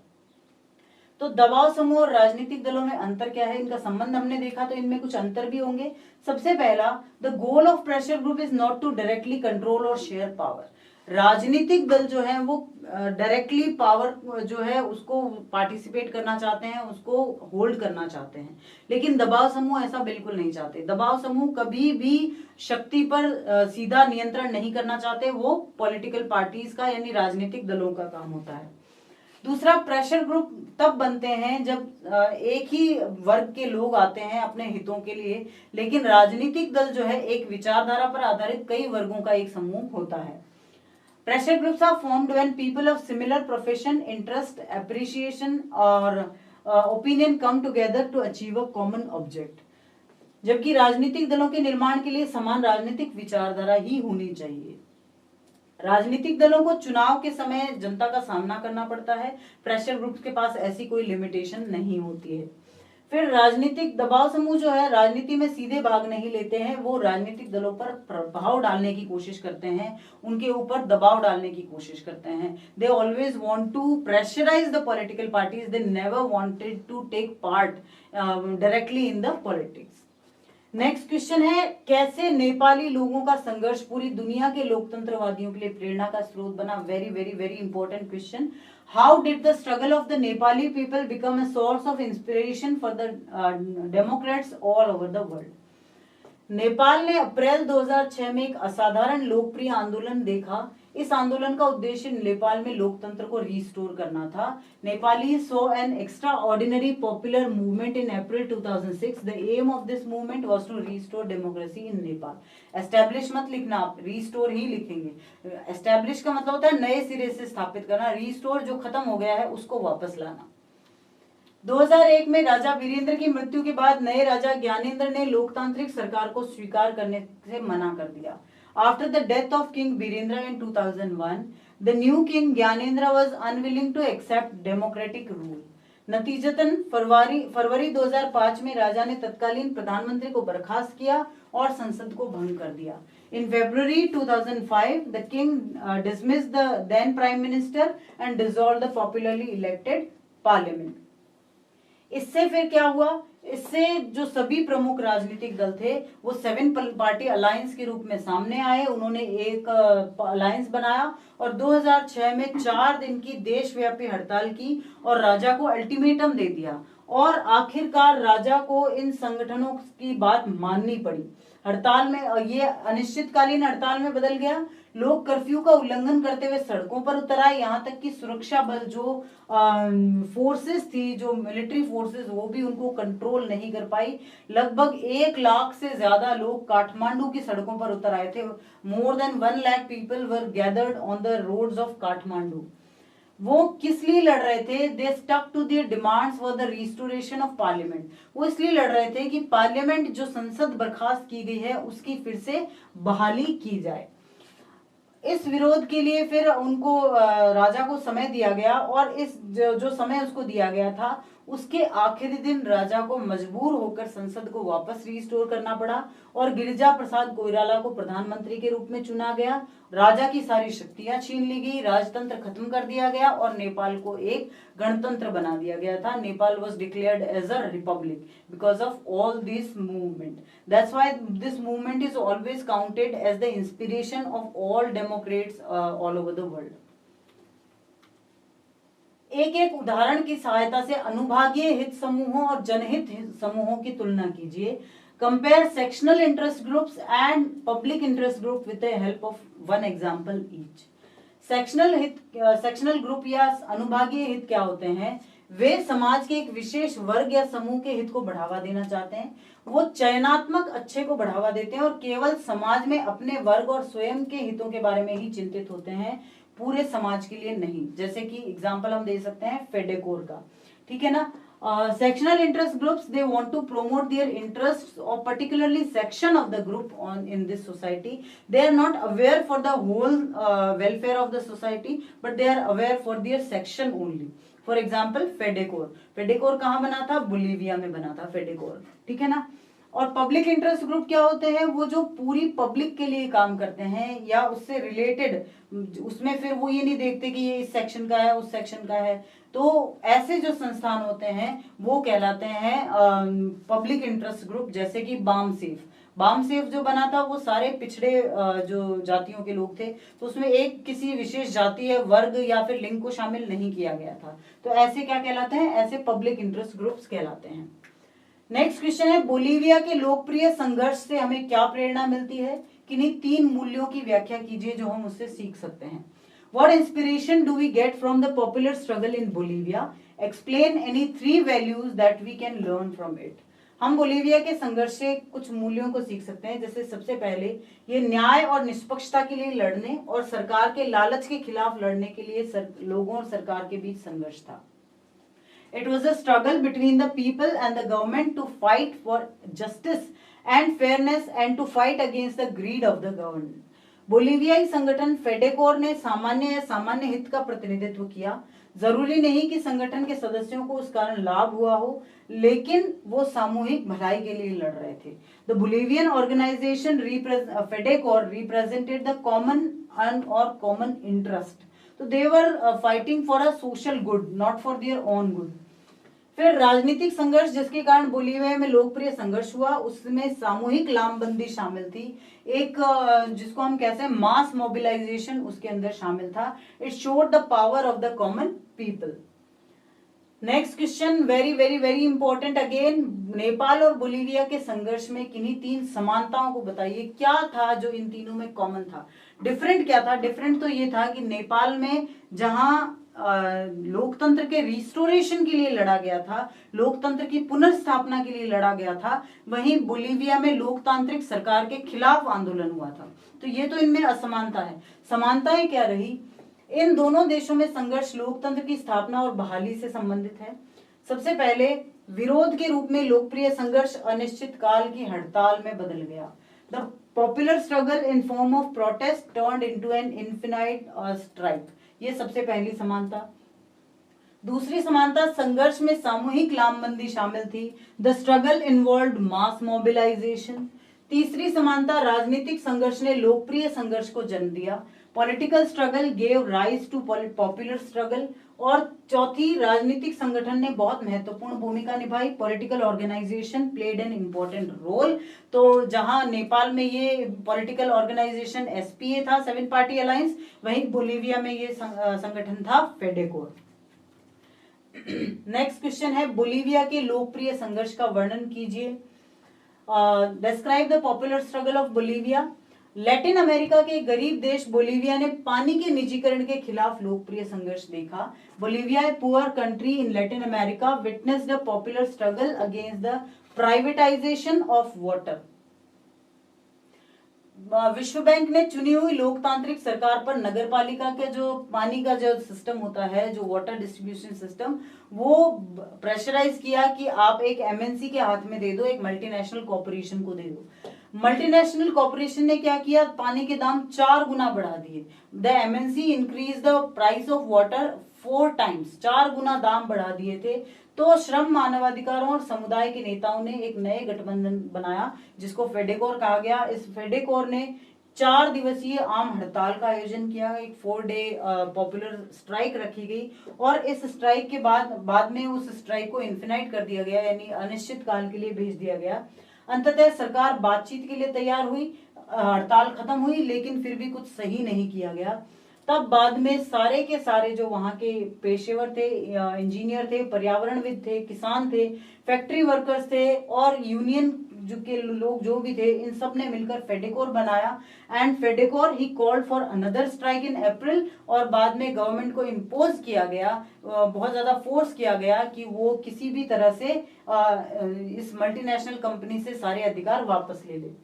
तो दबाव समूह और राजनीतिक दलों में अंतर क्या है, इनका संबंध हमने देखा, तो इनमें कुछ अंतर भी होंगे। सबसे पहला, the goal of pressure group is not to directly control और शेयर पावर। राजनीतिक दल जो है वो डायरेक्टली पावर जो है उसको पार्टिसिपेट करना चाहते हैं, उसको होल्ड करना चाहते हैं, लेकिन दबाव समूह ऐसा बिल्कुल नहीं चाहते। दबाव समूह कभी भी शक्ति पर सीधा नियंत्रण नहीं करना चाहते, वो पॉलिटिकल पार्टीज का यानी राजनीतिक दलों का काम होता है। दूसरा, प्रेशर ग्रुप तब बनते हैं जब एक ही वर्ग के लोग आते हैं अपने हितों के लिए, लेकिन राजनीतिक दल जो है एक विचारधारा पर आधारित कई वर्गों का एक समूह होता है। Pressure groups are formed when people of similar profession, interest, appreciation or opinion come together to achieve a common object. जबकि राजनीतिक दलों के निर्माण के लिए समान राजनीतिक विचारधारा ही होनी चाहिए। राजनीतिक दलों को चुनाव के समय जनता का सामना करना पड़ता है, प्रेशर ग्रुप्स के पास ऐसी कोई लिमिटेशन नहीं होती है। फिर राजनीतिक दबाव समूह जो है राजनीति में सीधे भाग नहीं लेते हैं, वो राजनीतिक दलों पर प्रभाव डालने की कोशिश करते हैं, उनके ऊपर दबाव डालने की कोशिश करते हैं। They always want to pressurise the political parties, they never wanted to take part directly in the politics. Next question है, कैसे नेपाली लोगों का संघर्ष पूरी दुनिया के लोकतंत्रवादियों के लिए प्रेरणा का स्रोत बना? Very very very important question. How did the struggle of the Nepali people become a source of inspiration for the Democrats all over the world? Nepal ने अप्रैल 2006 में एक असाधारण लोकप्रिय आंदोलन देखा। इस आंदोलन का उद्देश्य नेपाल में लोकतंत्र को रिस्टोर करना था। Nepali saw an extraordinary popular movement in April 2006। The aim of this movement was to restore democracy in Nepal. Establish मत लिखना आप, रिस्टोर ही लिखेंगे। एस्टैब्लिश का मतलब होता है नए सिरे से स्थापित करना, रिस्टोर जो खत्म हो गया है उसको वापस लाना। 2001 में राजा वीरेंद्र की मृत्यु के बाद नए राजा ज्ञानेंद्र ने लोकतांत्रिक सरकार को स्वीकार करने से मना कर दिया। After the death of King Birendra in 2001, the new king Gyanendra was unwilling to accept democratic rule. नतीजतन फरवरी 2005 में राजा ने तत्कालीन प्रधानमंत्री को बर्खास्त किया और संसद को भंग कर दिया। In February 2005, the king dismissed the then prime minister and dissolved the popularly elected parliament. इससे फिर क्या हुआ? इससे जो सभी प्रमुख राजनीतिक दल थे वो 7 पार्टी अलायंस के रूप में सामने आए। उन्होंने एक अलायंस बनाया और 2006 में 4 दिन की देशव्यापी हड़ताल की और राजा को अल्टीमेटम दे दिया और आखिरकार राजा को इन संगठनों की बात माननी पड़ी। हड़ताल में ये अनिश्चितकालीन हड़ताल में बदल गया। लोग कर्फ्यू का उल्लंघन करते हुए सड़कों पर उतर आए, यहाँ तक कि सुरक्षा बल जो फोर्सेस थी, जो मिलिट्री फोर्सेस, वो भी उनको कंट्रोल नहीं कर पाई। लगभग 1 लाख से ज्यादा लोग काठमांडू की सड़कों पर उतर आए थे। More than 1 lakh people were gathered on the roads of Kathmandu. वो किस लिए लड़ रहे थे? They stuck to their demands for the restoration of parliament. वो इसलिए लड़ रहे थे कि पार्लियामेंट जो संसद बर्खास्त की गई है उसकी फिर से बहाली की जाए। इस विरोध के लिए फिर उनको राजा को समय दिया गया और इस जो समय उसको दिया गया था उसके आखिरी दिन राजा को मजबूर होकर संसद को वापस रिस्टोर करना पड़ा और गिरिजा प्रसाद कोइराला को प्रधानमंत्री के रूप में चुना गया। राजा की सारी शक्तियां छीन ली गई, राजतंत्र खत्म कर दिया गया और नेपाल को एक गणतंत्र बना दिया गया था। Nepal was declared as a republic because of all this movement. That's why this movement is always counted as the inspiration of all democrats all over the world. एक एक उदाहरण की सहायता से अनुभागीय हित समूहों और जनहित समूहों की तुलना कीजिए। Compare sectional interest groups and public interest group with the help of one example each. Sectional group या अनुभागीय हित क्या होते हैं? वे समाज के एक विशेष वर्ग या समूह के हित को बढ़ावा देना चाहते हैं। वो चयनात्मक अच्छे को बढ़ावा देते हैं और केवल समाज में अपने वर्ग और स्वयं के हितों के बारे में ही चिंतित होते हैं, पूरे समाज के लिए नहीं। जैसे कि एग्जांपल हम दे सकते हैं फेडेकोर का, ठीक है ना। Sectional interest groups, they want to promote their interests of particularly section of the group on in this society. They are not aware for the whole welfare of the society but they are aware for their section only. For example FEDECOR कहाँ बना था? Bolivia में बना था फेडेकोर, ठीक है ना। और पब्लिक इंटरेस्ट ग्रुप क्या होते हैं? वो जो पूरी पब्लिक के लिए काम करते हैं या उससे रिलेटेड, उसमें फिर वो ये नहीं देखते कि ये इस सेक्शन का है उस सेक्शन का है। तो ऐसे जो संस्थान होते हैं वो कहलाते हैं पब्लिक इंटरेस्ट ग्रुप। जैसे कि बाम सेफ जो बना था वो सारे पिछड़े जो जातियों के लोग थे, तो उसमें एक किसी विशेष जाति या वर्ग या फिर लिंग को शामिल नहीं किया गया था। तो ऐसे क्या कहलाते हैं? ऐसे पब्लिक इंटरेस्ट ग्रुप्स कहलाते हैं। नेक्स्ट क्वेश्चन है, बोलीविया के लोकप्रिय संघर्ष से हमें क्या प्रेरणा मिलती है? किन्हीं 3 मूल्यों की व्याख्या कीजिए जो हम उससे सीख सकते हैं। What inspiration do we get from the popular struggle in Bolivia? Explain any 3 values that we can learn from it. हम बोलीविया के संघर्ष से कुछ मूल्यों को सीख सकते हैं। जैसे सबसे पहले ये न्याय और निष्पक्षता के लिए लड़ने और सरकार के लालच के खिलाफ लड़ने के लिए लोगों और सरकार के बीच संघर्ष था। It was a struggle between the people and the government to fight for justice and fairness and to fight against the greed of the government. बोलीवियाई संगठन फेडेकोर ने सामान्य हित का प्रतिनिधित्व किया। जरूरी नहीं कि संगठन के सदस्यों को उस कारण लाभ हुआ हो, लेकिन वो सामूहिक भलाई के लिए लड़ रहे थे। The Bolivian organisation FEDECOR represented the common interest, तो they were fighting for a social good, not for their own good. फिर राजनीतिक संघर्ष जिसके कारण बोलीविया में लोकप्रिय संघर्ष हुआ, उसमें सामूहिक लामबंदी शामिल थी। एक जिसको हम कहते हैं मास मोबिलाइजेशन उसके अंदर शामिल था। It showed the power of the common people. Next question, very very very important again, Nepal और बोलीविया के संघर्ष में किन्हीं 3 समानताओं को बताइए। क्या था जो इन तीनों में कॉमन था? डिफरेंट क्या था? डिफरेंट तो ये था कि नेपाल में जहां लोकतंत्र के रिस्टोरेशन के लिए लड़ा गया था, लोकतंत्र की पुनर्स्थापना के लिए लड़ा गया था, वहीं बोलीविया में लोकतांत्रिक सरकार के खिलाफ आंदोलन हुआ था। तो ये तो इनमें असमानता है। समानताएं क्या रही? इन दोनों देशों में संघर्ष लोकतंत्र की स्थापना और बहाली से संबंधित है। सबसे पहले विरोध के रूप में लोकप्रिय संघर्ष अनिश्चित काल की हड़ताल में बदल गया। The popular struggle in form of protest turned into an infinite strike. ये सबसे पहली समानता। दूसरी समानता, संघर्ष में सामूहिक लामबंदी शामिल थी। The struggle involved mass mobilisation. तीसरी समानता, राजनीतिक संघर्ष ने लोकप्रिय संघर्ष को जन्म दिया। Political struggle gave rise to popular struggle. और चौथी, राजनीतिक संगठन ने बहुत महत्वपूर्ण भूमिका निभाई। Political organisation played an important role. तो जहां नेपाल में ये पॉलिटिकल ऑर्गेनाइजेशन एसपीए था, 7 पार्टी अलायंस, वहीं बोलीविया में ये संगठन था फेडेकोर। नेक्स्ट क्वेश्चन है, बोलीविया के लोकप्रिय संघर्ष का वर्णन कीजिए। Describe the popular struggle of Bolivia. Latin America के गरीब देश बोलीविया ने पानी के निजीकरण के खिलाफ लोकप्रिय संघर्ष देखा। Bolivia, a poor country in Latin America, witnessed a popular struggle against the privatisation of water. विश्व बैंक ने चुनी हुई लोकतांत्रिक सरकार पर नगरपालिका के जो पानी का जो सिस्टम होता है, जो वाटर डिस्ट्रीब्यूशन सिस्टम, वो प्रेशराइज किया कि आप एक एमएनसी के हाथ में दे दो, एक मल्टीनेशनल कॉर्पोरेशन को दे दो। मल्टीनेशनल कॉर्पोरेशन ने क्या किया? पानी के दाम 4 गुना बढ़ा दिए। The MNC increase the price of water 4 times, 4 गुना दाम बढ़ा दिए थे। तो श्रम, मानवाधिकारों और समुदाय के नेताओं ने एक नए गठबंधन बनाया जिसको फेडेकोर कहा गया। इस फेडेकोर ने 4 दिवसीय आम हड़ताल का आयोजन किया। एक 4 डे पॉपुलर स्ट्राइक रखी गई और इस स्ट्राइक के बाद में उस स्ट्राइक को इन्फिनाइट कर दिया गया, यानी अनिश्चित काल के लिए भेज दिया गया। अंततः सरकार बातचीत के लिए तैयार हुई, हड़ताल खत्म हुई, लेकिन फिर भी कुछ सही नहीं किया गया। तब बाद में सारे के सारे जो वहां के पेशेवर थे, इंजीनियर थे, पर्यावरणविद थे, किसान थे, फैक्ट्री वर्कर्स थे और यूनियन के लोग जो भी थे, इन सब ने मिलकर फेडेकोर बनाया। एंड फेडेकोर ही called for another strike in April. और बाद में गवर्नमेंट को इम्पोज किया गया, बहुत ज्यादा फोर्स किया गया कि वो किसी भी तरह से इस मल्टीनेशनल कंपनी से सारे अधिकार वापस ले ले।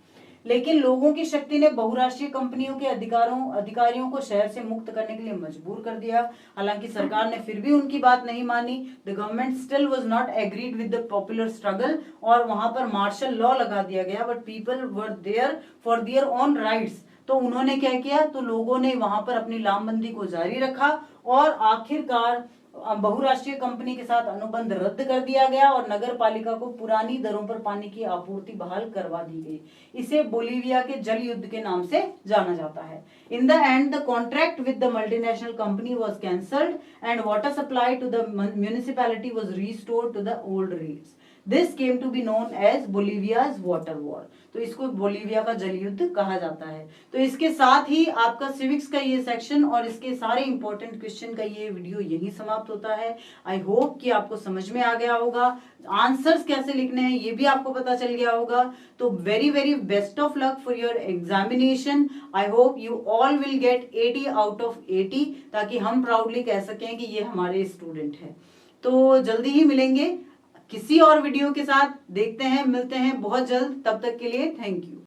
लेकिन लोगों की शक्ति ने बहुराष्ट्रीय कंपनियों के अधिकारियों को शहर से मुक्त करने के लिए मजबूर कर दिया। हालांकि सरकार ने फिर भी उनकी बात नहीं मानी। The government still was not agreed with the popular struggle और वहां पर मार्शल लॉ लगा दिया गया। But people were there for their own rights. तो उन्होंने क्या किया? तो लोगों ने वहां पर अपनी लामबंदी को जारी रखा और आखिरकार बहुराष्ट्रीय कंपनी के साथ अनुबंध रद्द कर दिया गया और नगर पालिका को पुरानी दरों पर पानी की आपूर्ति बहाल करवा दी गई। इसे बोलीविया के जल युद्ध के नाम से जाना जाता है। In the end the contract with the multinational company was cancelled and water supply to the municipality was restored to the old rates. This came to be known as Bolivia's water war. तो इसको Bolivia का जल युद्ध कहा जाता है। तो इसके साथ ही आपका सिविक्स का ये सेक्शन और इसके सारे इंपॉर्टेंट क्वेश्चन का ये वीडियो यही समाप्त होता है। आई होप कि आपको समझ में आ गया होगा, आंसर्स कैसे लिखने हैं ये भी आपको पता चल गया होगा। तो very very best of luck for your examination. I hope you all will get 80 out of 80 ताकि हम प्राउडली कह सकें कि ये हमारे स्टूडेंट हैं। तो जल्दी ही मिलेंगे। किसी और वीडियो के साथ देखते हैं, मिलते हैं बहुत जल्द। तब तक के लिए थैंक यू।